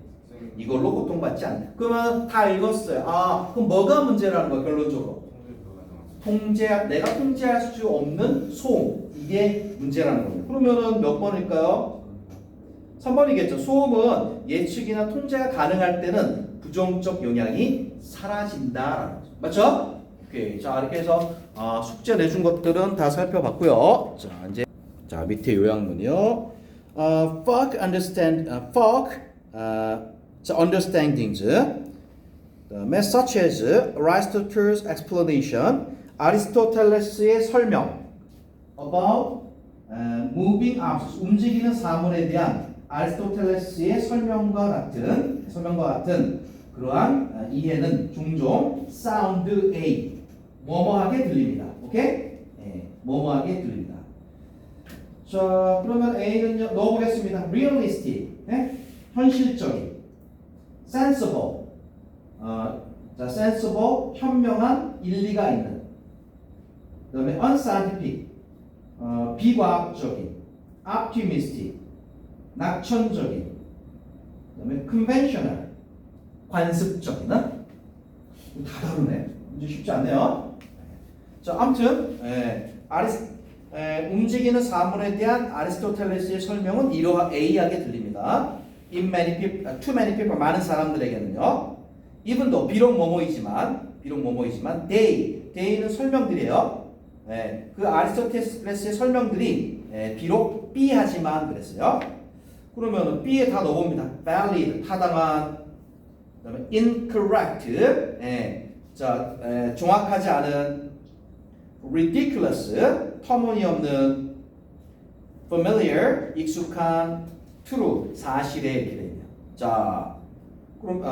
이걸로 고통받지 않는다. 그러면 다 읽었어요. 그럼 뭐가 문제라는 거야 결론적으로? 내가 통제할 수 없는 소음, 이게 문제라는 겁니다. 그러면은 몇 번일까요? 3번이겠죠. 소음은 예측이나 통제가 가능할 때는 부정적 영향이 사라진다. 맞죠? 오케이. 자, 이렇게 해서 숙제 내준 것들은 다 살펴봤고요. 자, 이제 밑에 요약문이요. Folk understandings, such as Aristotle's explanation, 아리스토텔레스의 설명 about moving objects, 움직이는 사물에 대한 아리스토텔레스의 설명과 같은 그러한 이해는 종종 sound A, 뭐뭐하게 들립니다. 오케이? 뭐뭐하게 들립니다. 자, 그러면 A는요, 넣어보겠습니다. realistic, 현실적인, sensible, sensible, 현명한, 일리가 있는. 그다음에 unscientific, 비과학적인, optimistic, 낙천적인. 그다음에 conventional, 관습적인. 다 다르네. 문제 쉽지 않네요. 자, 아무튼 움직이는 사물에 대한 아리스토텔레스의 설명은 이러한 A하게 들립니다. In many people, too many people, 많은 사람들에게는요. even though 비록 뭐뭐이지만 they는 설명들이에요. 그 아리스토텔레스의 설명들이 비록 B하지만 그랬어요. 그러면은 B에 다 넣어봅니다. valid, 타당한, 그다음에 incorrect, 정확하지 않은, ridiculous, 터무니없는, familiar, 익숙한, true, 사실에 이렇게 되네요. 자, 그럼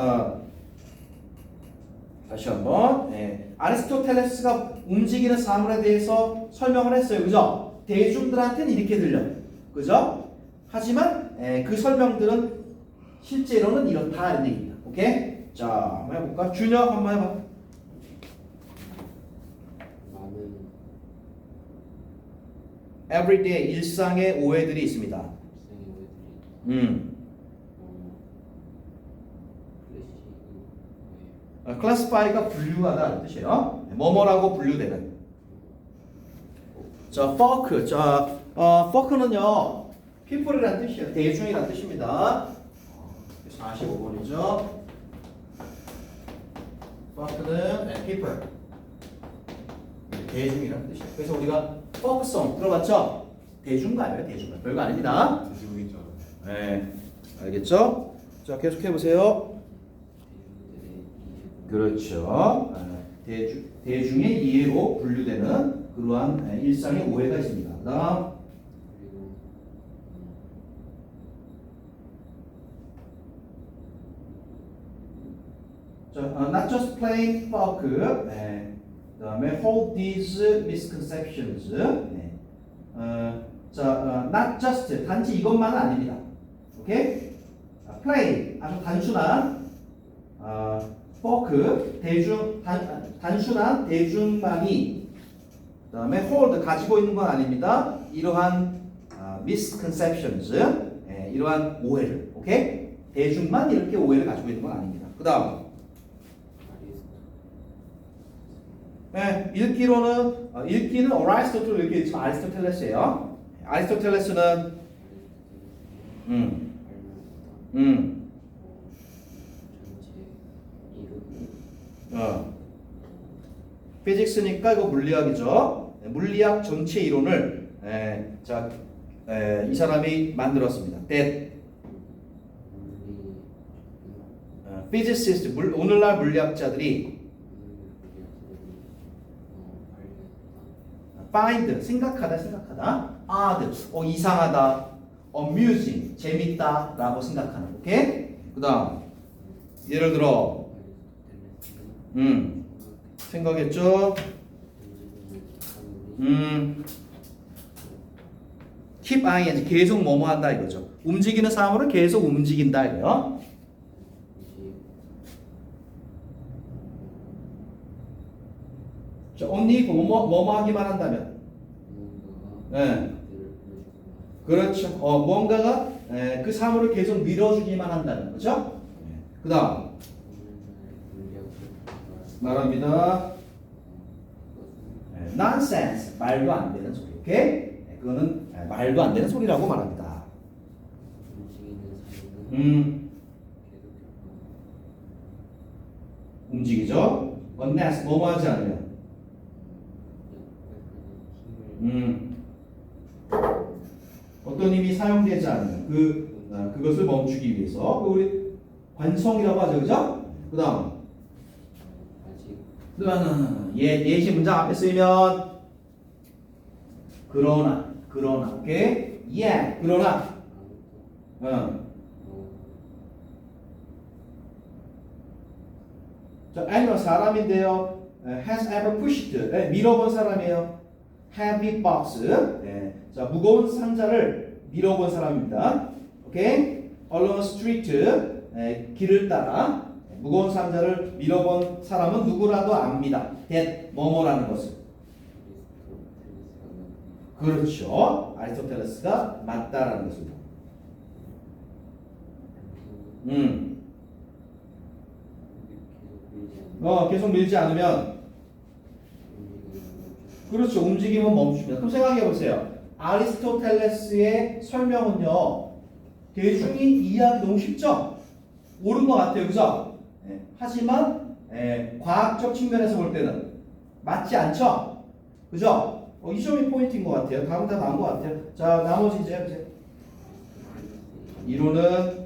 다시 한번 아리스토텔레스가 움직이는 사물에 대해서 설명을 했어요. 그죠? 대중들한테는 이렇게 들려요. 그죠? 하지만 그 설명들은 실제로는 이렇다 이런 얘기입니다. 오케이? 자, 한번 해볼까? 준혁 한번 해봐. 많은 everyday 일상의 오해들이 있습니다. 학생의 오해들이 음. 플래시 오해 classify가 분류하다는 뜻이에요. 뭐뭐라고 분류되는. 자, folk. 자, folk는요, people이라는 뜻이에요. 대중이라는 뜻입니다. 45번이죠. folk는 people. 대중이라는 뜻이에요. 그래서 우리가 folk송 들어봤죠? 대중가요, 대중가. 별거 아닙니다. 대중인 줄 알았어요. 네, 알겠죠? 자, 계속해 보세요. 그렇죠. 대중의 이해로 분류되는 그러한 일상의 오해가 있습니다. 그다음 그리고 자, not just plain folk. 그다음에 hold these misconceptions. 네. 자, not just 단지 이것만은 아닙니다. 오케이? plain 아주 단순한 folk 단순한 대중만이 그다음에 hold 가지고 있는 건 아닙니다. 이러한 misconceptions 이러한 오해를 오케이? 대중만 이렇게 오해를 가지고 있는 건 아닙니다. 그다음 읽기는 어라이스토텔 이렇게 있지만 아리스토텔레스예요. 아리스토텔레스는 피직스니까 이거 물리학이죠. 물리학 전체 이론을 이 사람이 만들었습니다. That physicist 오늘날 물리학자들이 find 생각하다 odd 이상하다 amusing 재밌다라고 생각하는 오케이? 그다음 예를 들어 생각했죠? keep ing 계속 뭐뭐 한다 이거죠. 움직이는 사물을 계속 움직인다 이거요. 자, only 뭐뭐 하기만 한다면 그렇죠. 뭔가가 그 사물을 계속 밀어주기만 한다는 거죠. 그다음 말합니다. nonsense 말도 안 되는 소리. 오케이? 그거는 말도 안 되는 소리라고 말합니다. 움직이죠. unless 뭐뭐 하지 않으면 어떤 힘이 사용되지 않는 그것을 멈추기 위해서 우리 관성이라고 하죠, 그죠? 그다음 예시 문장 앞에 쓰이면 그러나 오케이? 그러나 자, animal 사람인데요. has ever pushed 밀어본 사람이에요. heavy box 자, 무거운 상자를 밀어본 사람입니다. 오케이? along a street 길을 따라 무거운 상자를 밀어본 사람은 누구라도 압니다. that 뭐뭐라는 것을. 그렇죠. 아리스토텔레스가 맞다라는 것입니다. 계속 밀지 않으면 그렇죠. 움직임은 멈춥니다. 그럼 생각해 보세요. 아리스토텔레스의 설명은요. 대중이 이해하기 너무 쉽죠? 옳은 것 같아요. 그죠? 하지만 과학적 측면에서 볼 때는 맞지 않죠? 그죠? 이 점이 포인트인 것 같아요. 다음 다 나온 것 같아요. 자, 나머지 이제 이론은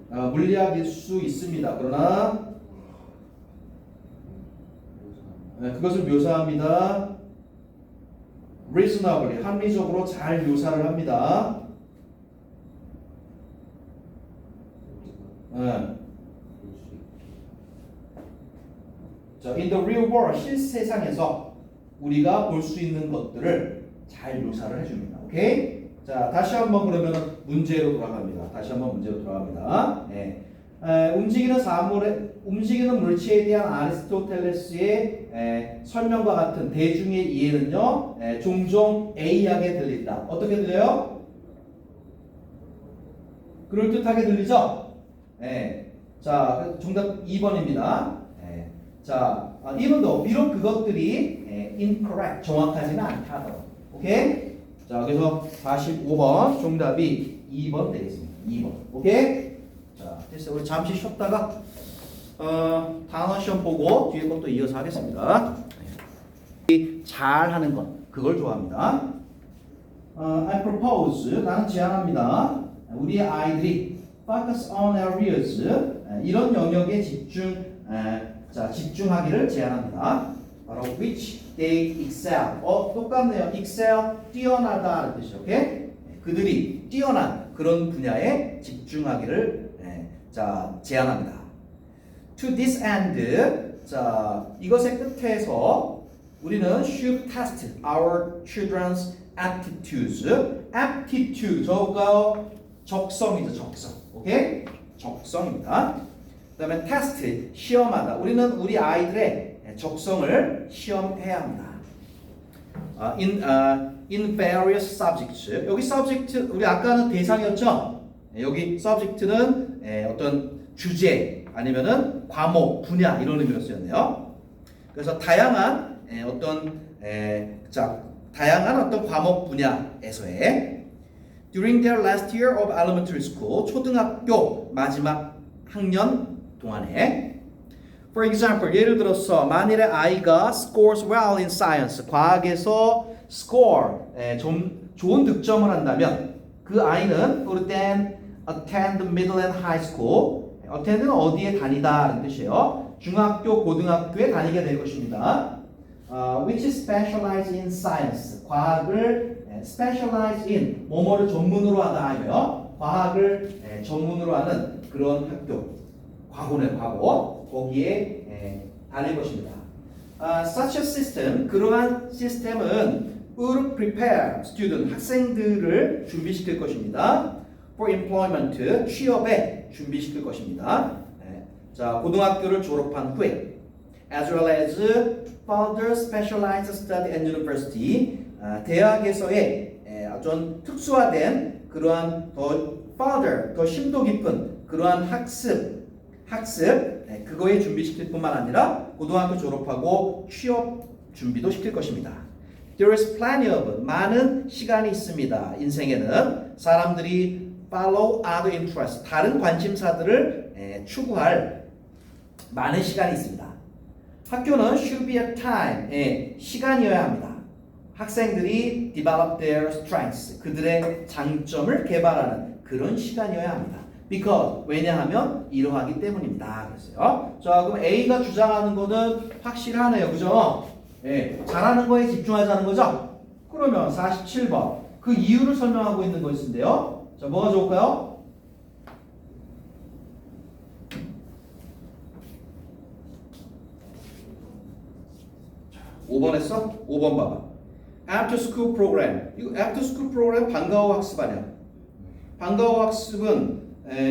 물리학일 수 있습니다. 그러나 그것을 묘사합니다. reasonably 합리적으로 잘 묘사를 합니다. 자, in the real world 실세상에서 우리가 볼 수 있는 것들을 잘 묘사를 해줍니다. 오케이? 자, 다시 한번 그러면 문제로 돌아갑니다. 다시 한번 문제로 돌아갑니다. 네. 움직이는 물체에 대한 아리스토텔레스의 설명과 같은 대중의 이해는요, 종종 A하게 들린다. 어떻게 들려요? 그럴듯하게 들리죠? 자, 정답 2번입니다. 자, even 비록 그것들이 incorrect, 정확하지는 않다. 오케이? 자, 그래서 45번 정답이 2번 되겠습니다. 2번. 오케이? 자, 됐어요. 우리 잠시 쉬었다가 단어 시험 보고 뒤에 것도 이어서 하겠습니다. 잘 하는 것, 그걸 좋아합니다. I propose, 나는 제안합니다. 우리 아이들이 focus on areas, 이런 영역에 집중하기를 제안합니다. 바로 which they excel. 똑같네요. excel, 뛰어나다는 뜻이죠. 오케이? 그들이 뛰어난 그런 분야에 집중하기를 제안합니다. To this end, 자, 이것의 끝에서 우리는 should test our children's aptitudes. aptitude, 저거 적성이죠, 적성. 오케이? 적성입니다. 그 다음에 test, 시험하다. 우리는 우리 아이들의 적성을 시험해야 합니다. In various subjects. 여기 subject, 우리 아까는 대상이었죠? 여기 subject는 어떤 주제 아니면은 과목, 분야 이런 의미로 쓰였네요. 그래서 다양한 어떤 과목 분야에서의 during their last year of elementary school, 초등학교 마지막 학년 동안에 for example, 예를 들어서 만일에 아이가 scores well in science, 과학에서 score, 좀 좋은 득점을 한다면 그 아이는 would then attend middle and high school. attend는 어디에 다니다라는 뜻이에요. 중학교, 고등학교에 다니게 될 것입니다. which specialize in science, 과학을 specialize in, 뭐뭐를 전문으로 하다 하며 과학을 전문으로 하는 그런 학교, 과거네 과거, 거기에 다닐 것입니다. Such a system, 그러한 시스템은 would prepare student, 학생들을 준비시킬 것입니다. For employment, 취업에 준비시킬 것입니다. 자, 고등학교를 졸업한 후에 as well as further specialized study at university, 대학에서의 어떤 특수화된 그러한 더 심도 깊은 그러한 학습 그거에 준비시킬 뿐만 아니라 고등학교 졸업하고 취업 준비도 시킬 것입니다. There is plenty of, 많은 시간이 있습니다. 인생에는 사람들이 follow other interests, 다른 관심사들을 추구할 많은 시간이 있습니다. 학교는 should be a time, 시간이어야 합니다. 학생들이 develop their strengths, 그들의 장점을 개발하는 그런 시간이어야 합니다. Because, 왜냐하면 이러하기 때문입니다. 그랬어요. 자, 그럼 A가 주장하는 거는 확실하네요. 그죠? 잘하는 거에 집중하자는 거죠? 그러면 47번. 그 이유를 설명하고 있는 것인데요. 자, 뭐가 좋을까요? 자, 5번 했어? 5번 봐봐. After school program. 이거 after school program 방과후 학습 아니야? 방과후 학습은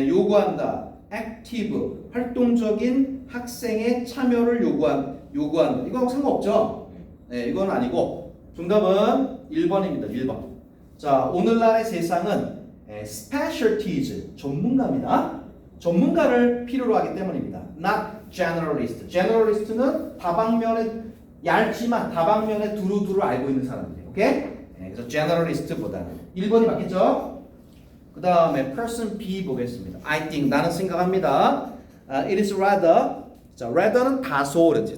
요구한다. active, 활동적인 학생의 참여를 요구한다. 이거하고 상관없죠? 네, 이건 아니고 정답은 1번입니다. 1번. 자, 오늘날의 세상은 specialties, 전문가입니다. 전문가를 필요로 하기 때문입니다. Not generalist. generalist는 다방면에 얇지만 다방면에 두루두루 알고 있는 사람들이에요. 오케이? 그래서 generalist보다는 1번이 맞겠죠? 그 다음에 person B 보겠습니다. I think, 나는 생각합니다. It is rather, 자, rather는 다소 그렇지,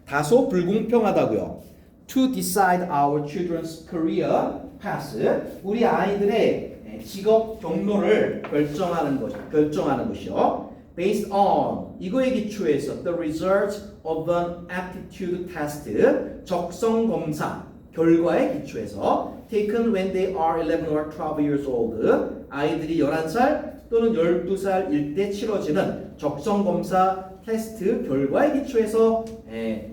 다소 불공평하다고요. To decide our children's career path, 우리 아이들의 직업 경로를 결정하는 것이요. Based on, 이거에 기초해서 the results of an aptitude test, 적성 검사, 결과에 기초해서 taken when they are 11 or 12 years old 아이들이 11살 또는 12살일 때 치러지는 적성검사 테스트 결과에 기초해서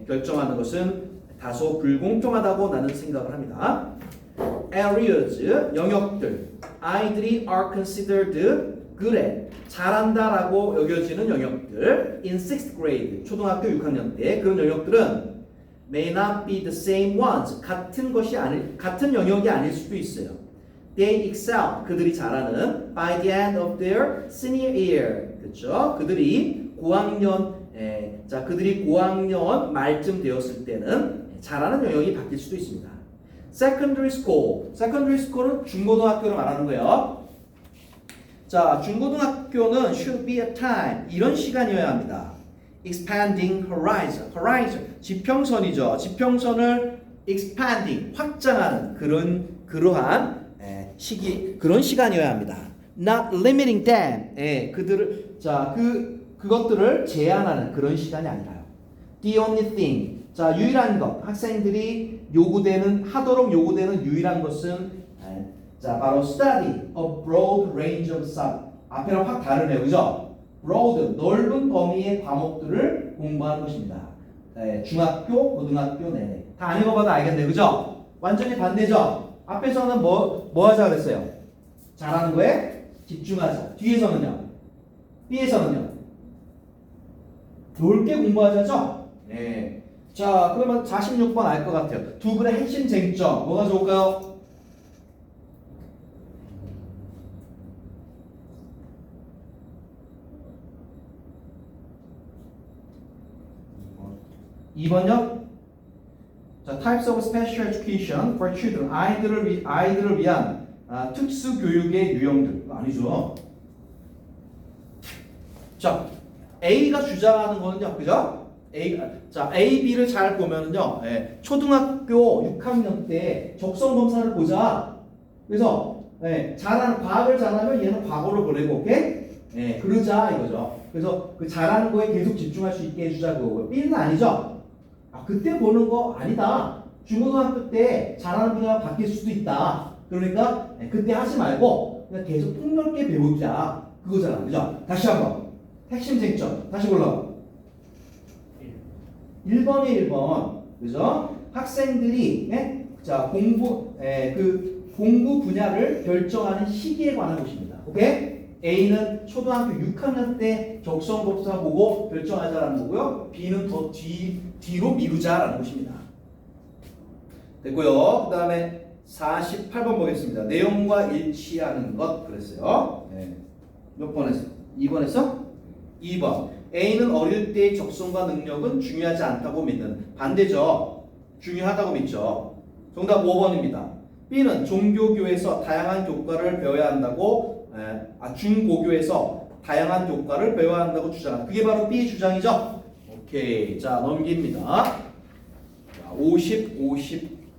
결정하는 것은 다소 불공평하다고 나는 생각을 합니다. areas 영역들 아이들이 are considered good at 잘한다라고 여겨지는 영역들 in 6th grade 초등학교 6학년 때 그런 영역들은 may not be the same ones 같은 영역이 아닐 수도 있어요. They excel 그들이 잘하는 by the end of their senior year 그렇죠? 그들이 고학년 말쯤 되었을 때는 잘하는 영역이 바뀔 수도 있습니다. Secondary school은 중고등학교를 말하는 거예요. 자, 중고등학교는 should be a time 이런 시간이어야 합니다. Expanding horizon 지평선이죠. 지평선을 expanding 확장하는 그러한 그런 시간이어야 합니다. Not limiting them 그것들을 제한하는 그런 시간이 아니라요. The only thing 유일한 것 학생들이 하도록 요구되는 유일한 것은 바로 study a broad range of subjects 앞에랑 확 다르네요. 그죠? broad 넓은 범위의 과목들을 공부하는 것입니다. 중학교, 고등학교 내내 다 안 읽어봐도 알겠네요. 그죠? 완전히 반대죠? 앞에서는 뭐 하자 그랬어요? 잘하는 거에 집중하자. 뒤에서는요? B에서는요? 넓게 공부하자죠? 네. 자, 그러면 46번 알 것 같아요. 두 글의 핵심 쟁점 뭐가 좋을까요? 2번요? 자, types of special education for children. 아이들을 위한 특수 교육의 유형들. 아니죠. 자, A가 주장하는 거는요. 그죠? A, B를 잘 보면은요. 초등학교 6학년 때 적성 검사를 보자. 그래서 과학을 잘하면 얘는 과거로 보내고 오케이? 그러자 이거죠. 그래서 그 잘하는 거에 계속 집중할 수 있게 해주자고. B는 아니죠. 그때 보는 거 아니다. 중고등학교 때 잘하는 분야가 바뀔 수도 있다. 그러니까 그때 하지 말고 그냥 계속 폭넓게 배우자. 그거잖아. 그죠? 다시 한번. 핵심 쟁점. 다시 골라. 1번이 1번. 그죠? 학생들이 공부 분야를 결정하는 시기에 관한 것입니다. 오케이? A는 초등학교 6학년 때 적성검사 보고 결정하자라는 거고요. B는 더 뒤로 미루자라는 것입니다. 됐고요. 그 다음에 48번 보겠습니다. 내용과 일치하는 것 그랬어요. 몇 번 했어? 2번 했어? 2번. A는 어릴 때의 적성과 능력은 중요하지 않다고 믿는 반대죠. 중요하다고 믿죠. 정답 5번입니다. B는 종교교에서 다양한 교과를 배워야 한다고 중고교에서 다양한 교과를 배워야 한다고 주장한다. 그게 바로 B 주장이죠. 오케이. 자, 넘깁니다. 자,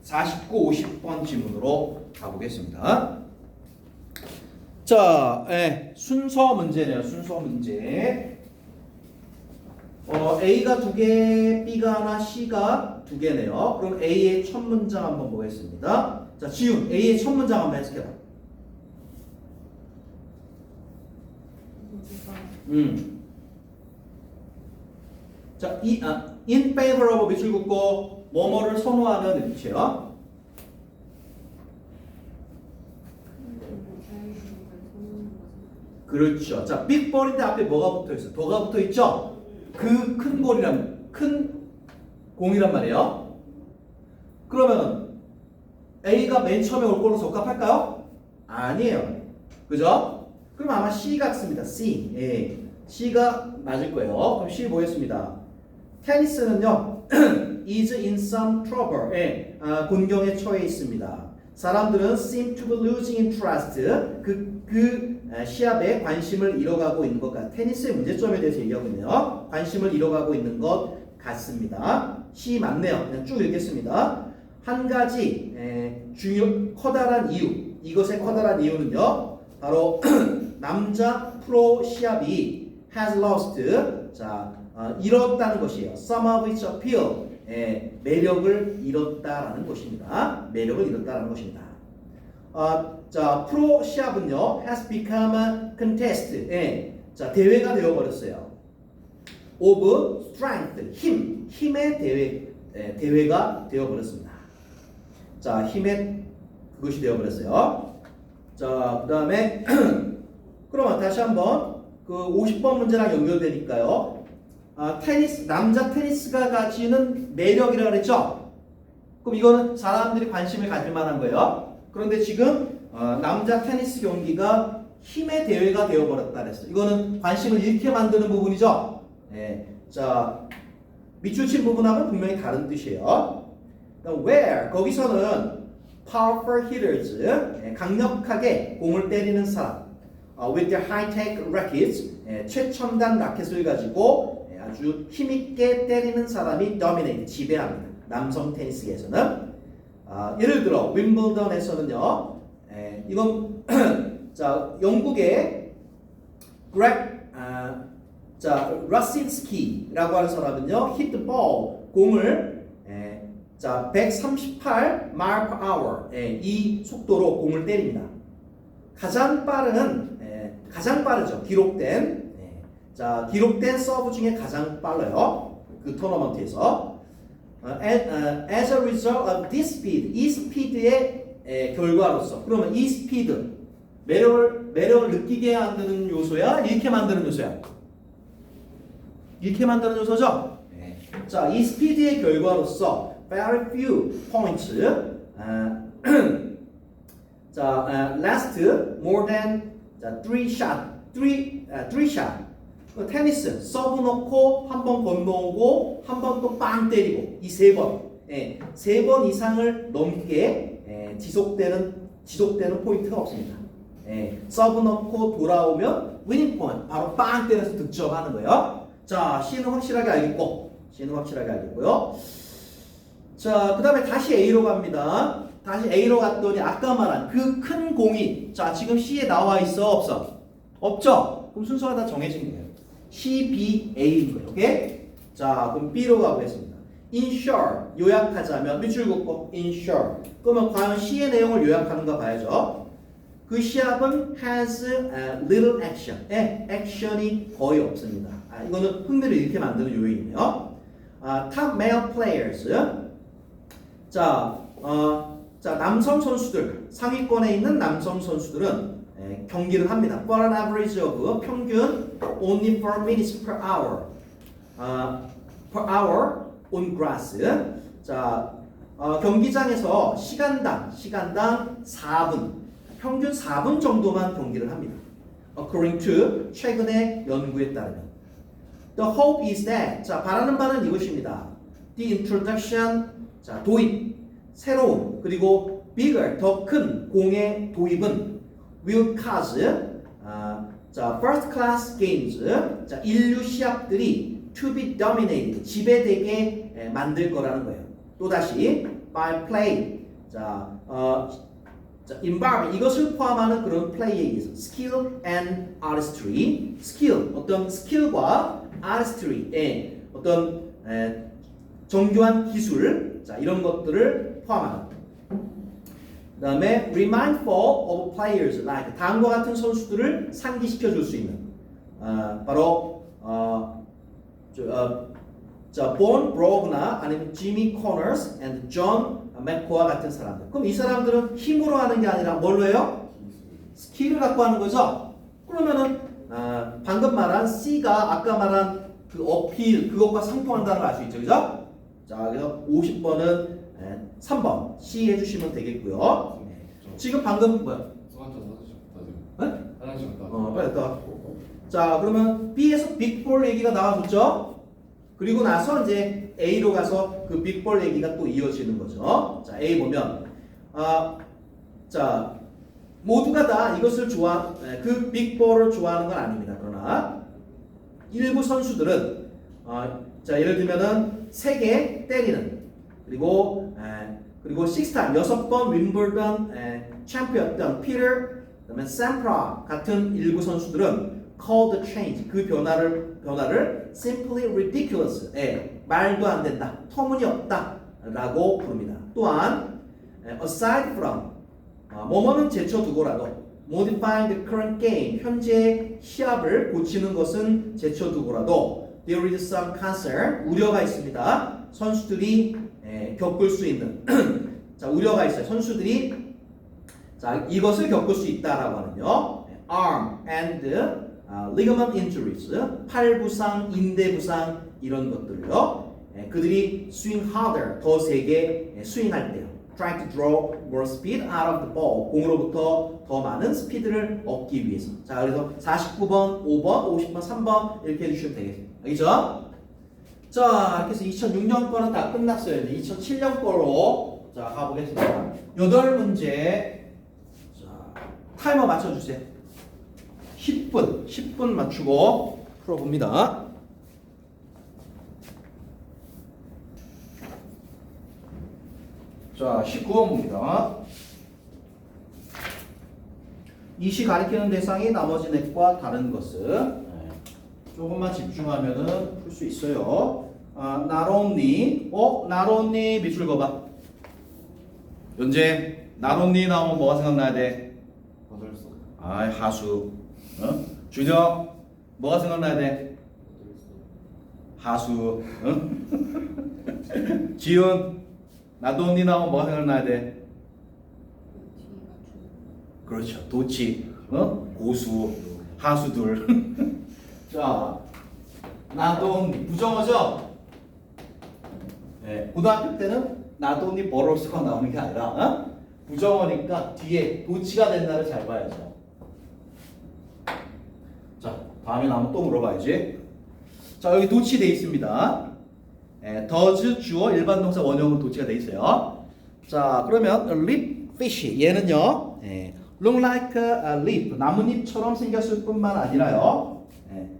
49, 50번 지문으로 가보겠습니다. 자, 순서 문제네요. 순서 문제. A가 2개, B가 하나, C가 2개네요. 그럼 A의 첫 문장 한번 보겠습니다. 자, 지훈, A의 첫 문장 한번 해석해봐. 자, in favor of 밑줄 긋고 뭐뭐를 선호하는 일치요. 그렇죠. 자, 빅볼인데 앞에 뭐가 붙어 있어? 더가 붙어 있죠? 그 큰 공이란 말이에요. 그러면 A가 맨 처음에 올 걸로 적합할까요? 아니에요. 그죠? 그럼 아마 C 같습니다. C. C가 맞을 거예요. 그럼 C 보겠습니다. 테니스는요, is in some trouble. 곤경에 처해 있습니다. 사람들은 seem to be losing interest. 시합에 관심을 잃어가고 있는 것 같아. 테니스의 문제점에 대해서 얘기하고 있네요. 관심을 잃어가고 있는 것 같습니다. C 맞네요. 그냥 쭉 읽겠습니다. 한 가지 커다란 이유. 이것의 커다란 이유는요, 바로 남자 프로 시합이 has lost. 자, 잃었다는 것이에요. Some of its appeal. 매력을 잃었다라는 것입니다. 매력을 잃었다라는 것입니다. 자, 프로 시합은요, has become a contest. 예, 자, 대회가 되어버렸어요. of strength, 힘의 대회가 되어버렸습니다. 자, 힘의 그것이 되어버렸어요. 자, 그 다음에 그러면 다시 한번 그 50번 문제랑 연결되니까요. 남자 테니스가 가지는 매력이라고 그랬죠? 그럼 이거는 사람들이 관심을 가질 만한 거예요. 그런데 지금 남자 테니스 경기가 힘의 대회가 되어버렸다 그랬어요. 이거는 관심을 잃게 만드는 부분이죠. 네. 자, 밑줄 친 부분하고는 분명히 다른 뜻이에요. where, 거기서는 powerful hitters, 강력하게 공을 때리는 사람, with their high-tech rackets, 최첨단 라켓을 가지고 아주 힘있게 때리는 사람이 dominate, 지배합니다. 남성 테니스계에서는. 예를 들어 윈블던에서는요, 이건 자, 영국의 라신스키라고 하는 사람은요, hit the ball, 공을 자, 138 mile per hour, 이 속도로 공을 때립니다. 가장 빠르죠. 기록된 서브 중에 가장 빨라요. 그 토너먼트에서. As a result of this speed, 이 스피드의 결과로서, 그러면 이 스피드, 매력을 느끼게 만드는 요소야? 잃게 만드는 요소야? 잃게 만드는 요소죠? 자, 이 스피드의 결과로서 very few points last more than 3 shot. 테니스 서브 놓고 한 번 건너오고 한 번 또 빵 때리고 이 세 번 이상을 넘게 지속되는 포인트가 없습니다. 서브 넣고 돌아오면 위닝 포인트, 바로 빵 때려서 득점하는 거예요. 자, C는 확실하게 알겠고요. 자, 그 다음에 다시 A로 갑니다. 다시 A로 갔더니 아까 말한 그 큰 공이, 자, 지금 C에 나와 있어? 없어? 없죠? 그럼 순서가 다 정해진 거예요. C, B, A인 거예요. 오케이? 자, 그럼 B로 가보겠습니다. In short, 요약하자면 밑줄 긋고 in short. 그러면 과연 C의 내용을 요약하는가 봐야죠. 그 시합은 has little action. 액션이 거의 없습니다. 이거는 흥미를 잃게 만드는 요인이에요. Top male players. 자, 남성 선수들, 상위권에 있는 남성 선수들은 경기를 합니다. For an average of, 평균 only 4 minutes per hour. Per hour on grass. 자, 경기장에서 시간당 4분, 평균 4분 정도만 경기를 합니다. According to, 최근의 연구에 따르면. The hope is that, 자, 바라는 바는 이것입니다. The introduction, 자, 도입, 새로운, 그리고 bigger, 더 큰 공의 도입은 will cause, 자, first class games, 자, 인류 시합들이 to be dominated, 지배되게 만들 거라는 거예요. 또다시 by play, 자, involve, 이것을 포함하는 그런 플레이에 의해서 skill and artistry, skill, 어떤 스킬과 artistry, 어떤 정교한 기술, 자, 이런 것들을 포함하는. 그 다음에 remindful of players like, 다음과 같은 선수들을 상기시켜 줄 수 있는, 바로 본 브로그나 아니면 지미 코너스 and 존 맥코와 같은 사람들. 그럼 이 사람들은 힘으로 하는 게 아니라 뭘로 해요? 스킬을 갖고 하는 거죠. 그러면은 방금 말한 C가 아까 말한 그 어필, 그것과 상통한다는 걸 알 수 있죠, 그죠? 자, 그래서 50번은 3번 C 해주시면 되겠고요. 지금 방금 뭐야? 빨리 갔다. 자, 그러면 B에서 빅볼 얘기가 나와줬죠? 그리고 나서 이제 A로 가서 그 빅볼 얘기가 또 이어지는 거죠. 자, A 보면, 자, 모두가 다 이것을 그 빅볼을 좋아하는 건 아닙니다. 그러나 일부 선수들은, 자, 예를 들면은 3개 때리는, 그리고 6타임 6번 윈블던 챔피언이었던 피터, 그다음에 샘프라 같은 일부 선수들은 call the change, 그 변화를 simply ridiculous, 말도 안 된다, 터무니없다, 라고 부릅니다. 또한 aside from 뭐뭐는 제쳐두고라도 modifying the current game 현재 시합을 고치는 것은 제쳐두고라도 there is some concern 우려가 있습니다. 선수들이 겪을 수 있는 자 우려가 있어요. 선수들이 자 이것을 겪을 수 있다라고 하는요. arm and ligament injuries 팔 부상, 인대 부상 이런 것들을요. 그들이 swing harder 더 세게 스윙할 때요. trying to draw more speed out of the ball 공으로부터 더 많은 스피드를 얻기 위해서. 자 그래서 49번, 5번, 50번, 3번 이렇게 해주시면 되겠습니다. 알겠죠? 자 이렇게 해서 2006년 거는 다 끝났어요. 이제 2007년 거로 자 가보겠습니다. 8문제 자 타이머 맞춰주세요. 10분 맞추고 풀어봅니다. 자 19번입니다. 이 시 가리키는 대상이 나머지 넷과 다른 것은 조금만 집중하면은 풀 수 있어요. not only not only 밑줄 그어봐. 연재 not only 나오면 뭐가 생각나야 돼? 거절서. 하수. 준혁 뭐가 생각나야 돼? 하수. 지훈 not only 나오면 뭐가 생각나야 돼? 그렇죠. 도치. 고수. 하수들. 자, not only 부정어죠? 네, 고등학교 때는 not only borrows가 나오는 게 아니라 부정어니까 뒤에 도치가 된다를 잘 봐야죠. 자, 다음에 나오면 또 물어봐야지. 자, 여기 도치 돼 있습니다. does 주어 일반 동사 원형으로 도치가 돼 있어요. 자, 그러면 lip fish 얘는요. look like a leaf 나뭇잎처럼 생겼을 뿐만 아니라요.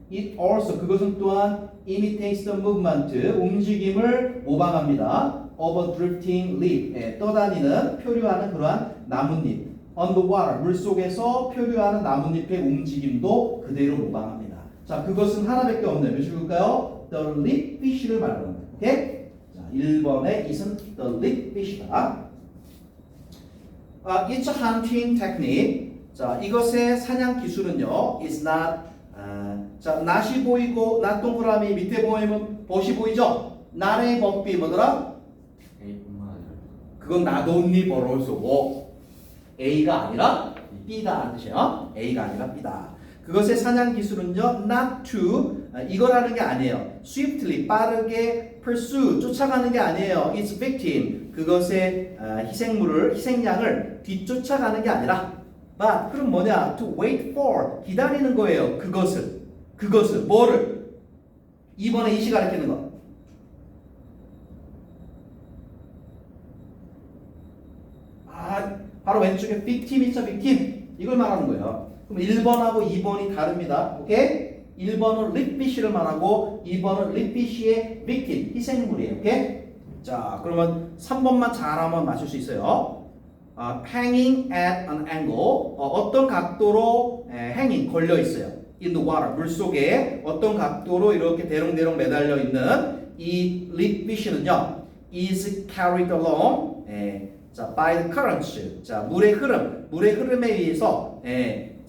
It also 그것은 또한 imitates the movement 움직임을 모방합니다. of a drifting leaf 떠다니는 표류하는 그러한 나뭇잎. on the water 물 속에서 표류하는 나뭇잎의 움직임도 그대로 모방합니다. 자 그것은 하나밖에 없네요. 몇 줄일까요? The leaf fish를 말하는 겁니다. 오케이? 자 1번의 it은 the leaf fish다. It's a hunting technique. 자 이것의 사냥 기술은요. is not 자, not이 보이고 not 동그라미 밑에 보이면 벗이 보이죠? not의 법비 뭐더라? A뿐만 아니라 그건 not only borrows고 A가 아니라 B다 뜻이에요. A가 아니라 B다. 그것의 사냥 기술은요, not to 이거라는 게 아니에요. swiftly 빠르게 pursue 쫓아가는 게 아니에요. It's victim 그것의 희생양을 뒤쫓아가는 게 아니라 but 그럼 뭐냐? To wait for 기다리는 거예요. 그것을 뭐를? 2번에 이시 가리키는 거. 바로 왼쪽에 victim 있죠, victim. 이걸 말하는 거예요. 그럼 1번하고 2번이 다릅니다. 오케이? 1번은 립피쉬를 말하고 2번은 립피쉬의 victim, 희생물이에요. 오케이? 자, 그러면 3번만 잘하면 맞출 수 있어요. hanging at an angle 어떤 각도로 hanging 걸려 있어요. in the water 물 속에 어떤 각도로 이렇게 대롱대롱 매달려 있는 이 립피쉬는요 is carried along 자 by the currents 자 물의 흐름에 의해서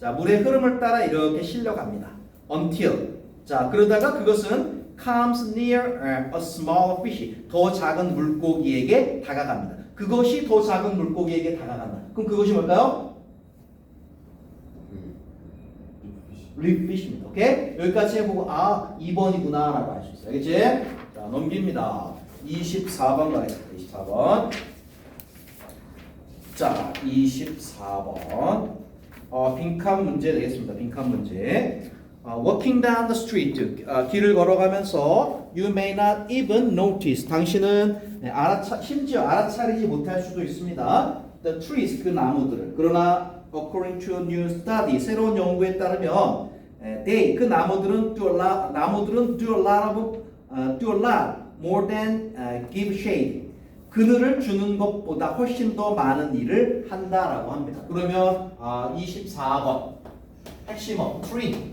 자 물의 흐름을 따라 이렇게 실려갑니다. until 자 그러다가 그것은 comes near a small fish 더 작은 물고기에게 다가갑니다. 그것이 더 작은 물고기에게 다가간다. 그럼 그것이 뭘까요? 립피쉬입니다. 오케이? 여기까지 해보고 2번이구나 라고 알 수 있어요. 알겠지? 자 넘깁니다. 24번 가겠습니다. 24번 자 24번 빈칸 문제 되겠습니다. 빈칸 문제 walking down the street 길을 걸어가면서 you may not even notice 당신은 심지어 알아차리지 못할 수도 있습니다. the trees 그 나무들을 그러나 according to a new study 새로운 연구에 따르면 they 그 나무들은 do a lot more than give shade 그늘을 주는 것보다 훨씬 더 많은 일을 한다라고 합니다. 그러면 24번 핵심어 tree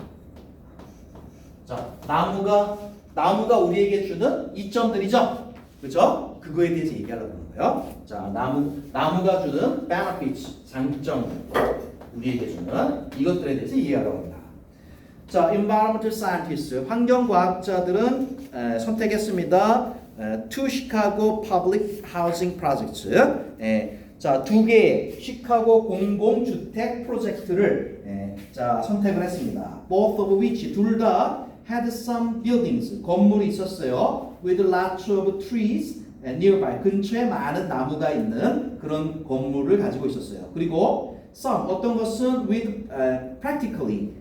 자 나무가 우리에게 주는 이점들이죠. 그죠? 그거에 대해서 얘기하려고 하는 거예요. 자, 나무가 주는 benefits, 장점, 우리에게 주는 이것들에 대해서 이해하려고 합니다. 자, environmental scientists, 환경과학자들은 선택했습니다. Two Chicago Public Housing Projects. 자, 두 개의 시카고 공공주택 프로젝트를 자, 선택을 했습니다. Both of which, 둘 다 had some buildings, 건물이 있었어요. With lots of trees nearby, 근처에 많은 나무가 있는 그런 건물을 가지고 있었어요. 그리고 some, 어떤 것은 with practically,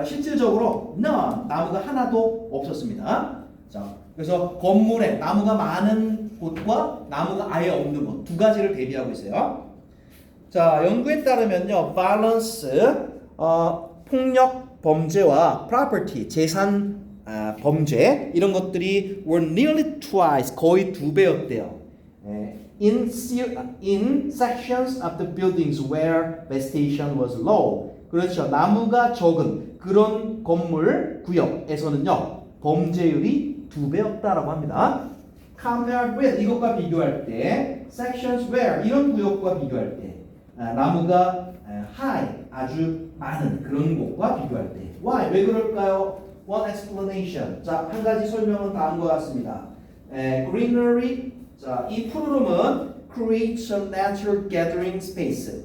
실질적으로 none, 나무가 하나도 없었습니다. 자, 그래서 건물에 나무가 많은 곳과 나무가 아예 없는 곳 두 가지를 대비하고 있어요. 자, 연구에 따르면요, violence, 폭력 범죄와 property, 재산 범죄 이런 것들이 were nearly twice, 거의 2배였대요. In sections of the buildings where vegetation was low. 그렇죠. 나무가 적은 그런 건물 구역에서는요, 범죄율이 2배였다라고 합니다. Compared with, 이것과 비교할 때, sections where, 이런 구역과 비교할 때, 나무가 high, 아주 많은 그런 곳과 비교할 때. Why? 왜 그럴까요? One explanation. 자, 한 가지 설명은 다음과 같습니다. Greenery, 자, 이 푸르름은 creates a natural gathering space.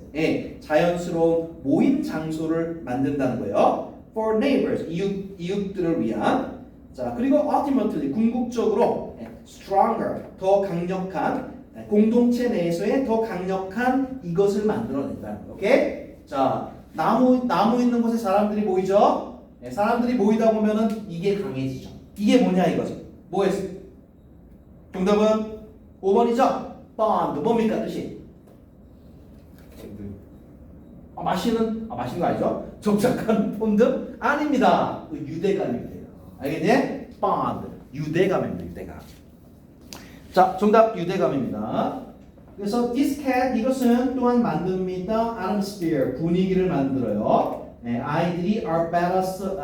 자연스러운 모임 장소를 만든다는 거예요. For neighbors, 이웃들을 위한. 자, 그리고 ultimately, 궁극적으로 stronger, 더 강력한 공동체 내에서의 더 강력한 이것을 만들어낸다는 거. 오케이? 자, 나무 있는 곳에 사람들이 모이죠. 사람들이 모이다 보면은 이게 강해지죠. 이게 뭐냐 이거죠. 뭐였어? 정답은 5번이죠. bond, 뭡니까 뜻이? 마시는 거 아니죠? 적작한 폰드? 아닙니다. 유대감입니다. 알겠니? bond, 유대감입니다. 유대감. 자, 정답 유대감입니다. 그래서 this cat, 이것은 또한 만듭니다. atmosphere, 분위기를 만들어요. 아이들이 are better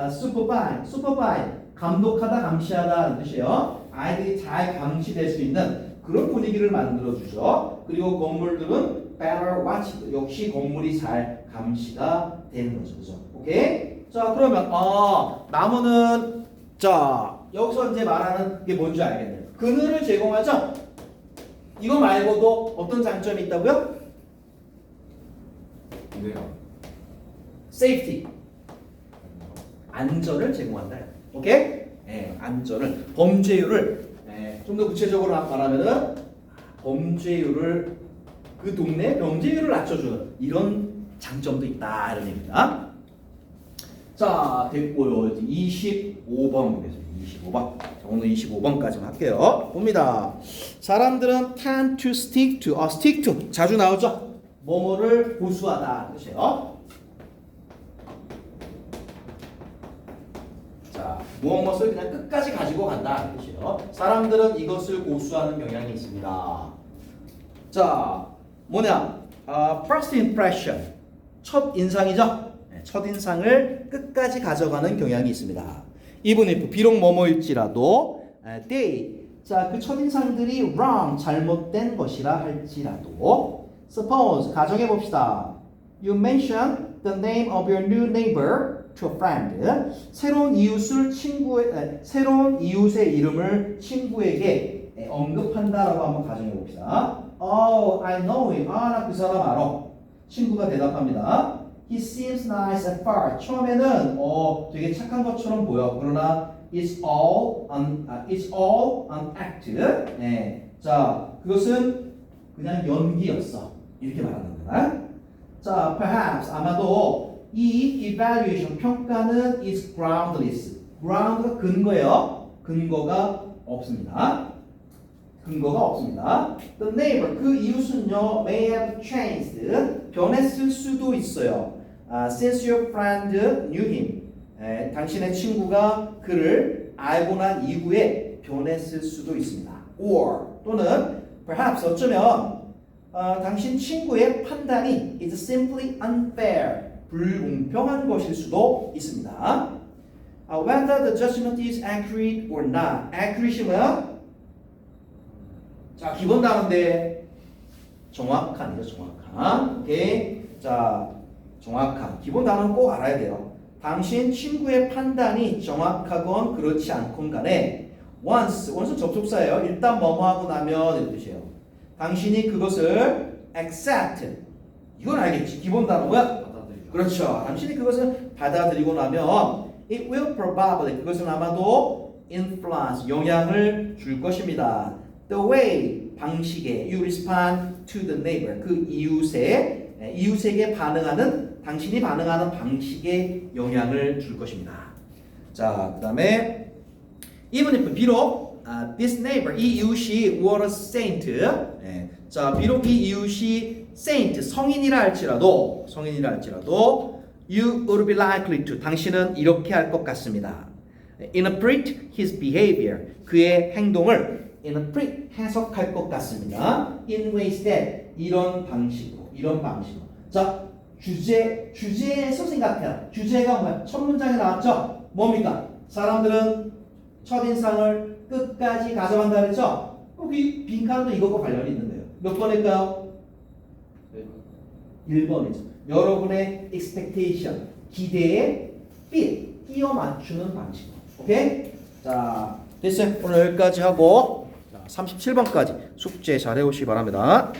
supervise, 감독하다, 감시하다는 뜻이에요. 아이들이 잘 감시될 수 있는 그런 분위기를 만들어주죠. 그리고 건물들은 better watched, 역시 건물이 잘 감시가 되는 거죠. 그죠? 오케이? 자, 그러면 나무는 자, 여기서 이제 말하는 게 뭔지 알겠네요. 그늘을 제공하죠? 이거 말고도 어떤 장점이 있다고요? 네요. safety, 안전을 제공한다. 오케이? 안전을, 범죄율을 좀 더 구체적으로 말하면은 범죄율을 그 동네 범죄율을 낮춰주는 이런 장점도 있다 이런 얘기입니다. 자, 됐고요. 25번 보겠습니다. 25번. 자, 오늘 25번까지만 할게요. 봅니다. 사람들은 tend to stick to, stick to 자주 나오죠. 뭐뭐를 고수하다 뜻이에요. 자, 무엇을 그냥 끝까지 가지고 간다 뜻이에요. 사람들은 이것을 고수하는 경향이 있습니다. 자, 뭐냐? first impression, 첫 인상이죠. 첫 인상을 끝까지 가져가는 경향이 있습니다. even if, 비록 뭐뭐일지라도 they, 자, 그 첫인상들이 wrong, 잘못된 것이라 할지라도 suppose, 가정해 봅시다. You mention the name of your new neighbor to a friend. 새로운 이웃의 이름을 친구에게 언급한다라고 한번 가정해 봅시다. Oh, I know him. 나 그 사람 알아. 친구가 대답합니다. He seems nice at first. 처음에는 되게 착한 것처럼 보여. 그러나 it's all an act. 자, 그것은 그냥 연기였어. 이렇게 말하는 거야. 자, perhaps 아마도 이 evaluation 평가는 is groundless. ground가 근거예요. 근거가 없습니다. The neighbor, 그 이웃은요, may have changed, 변했을 수도 있어요. Since your friend knew him, 당신의 친구가 그를 알고 난 이후에 변했을 수도 있습니다. Or 또는 perhaps 어쩌면 당신 친구의 판단이 is simply unfair, 불공평한 것일 수도 있습니다. Whether the judgment is accurate or not. accurate이 뭐야? 자, 기본 단어인데 정확한이죠, 정확한. 오케이. 자, 정확한. 기본 단어는 꼭 알아야 돼요. 당신 친구의 판단이 정확하건 그렇지 않건 간에 once 접속사예요. 일단 뭐뭐 하고 나면 이런 뜻이에요. 당신이 그것을 accept. 이건 알겠지. 기본 단어 뭐야? 받아들이죠. 그렇죠. 당신이 그것을 받아들이고 나면 it will probably 그것은 아마도 influence 영향을 줄 것입니다. The way 방식에 you respond to the neighbor 그 이웃에게 반응하는 당신이 반응하는 방식에 영향을 줄 것입니다. 자, 그다음에 even if 비록 this neighbor 이 이웃이 were a saint 자 비록 이 이웃이 saint 성인이라 할지라도 you would be likely to 당신은 이렇게 할 것 같습니다. interpret his behavior 그의 행동을 interpret 해석할 것 같습니다. in ways that 이런 방식으로 자 주제에서 생각해요. 주제가 뭐야? 첫 문장에 나왔죠? 뭡니까? 사람들은 첫인상을 끝까지 가져간다 그랬죠? 빈칸도 이것과 관련이 있는데요. 몇 번일까요? 1번이죠. 여러분의 expectation, 기대에 fit, 끼워 맞추는 방식. 오케이? 자, 됐어요. 오늘 여기까지 하고 37번까지 숙제 잘 해오시기 바랍니다.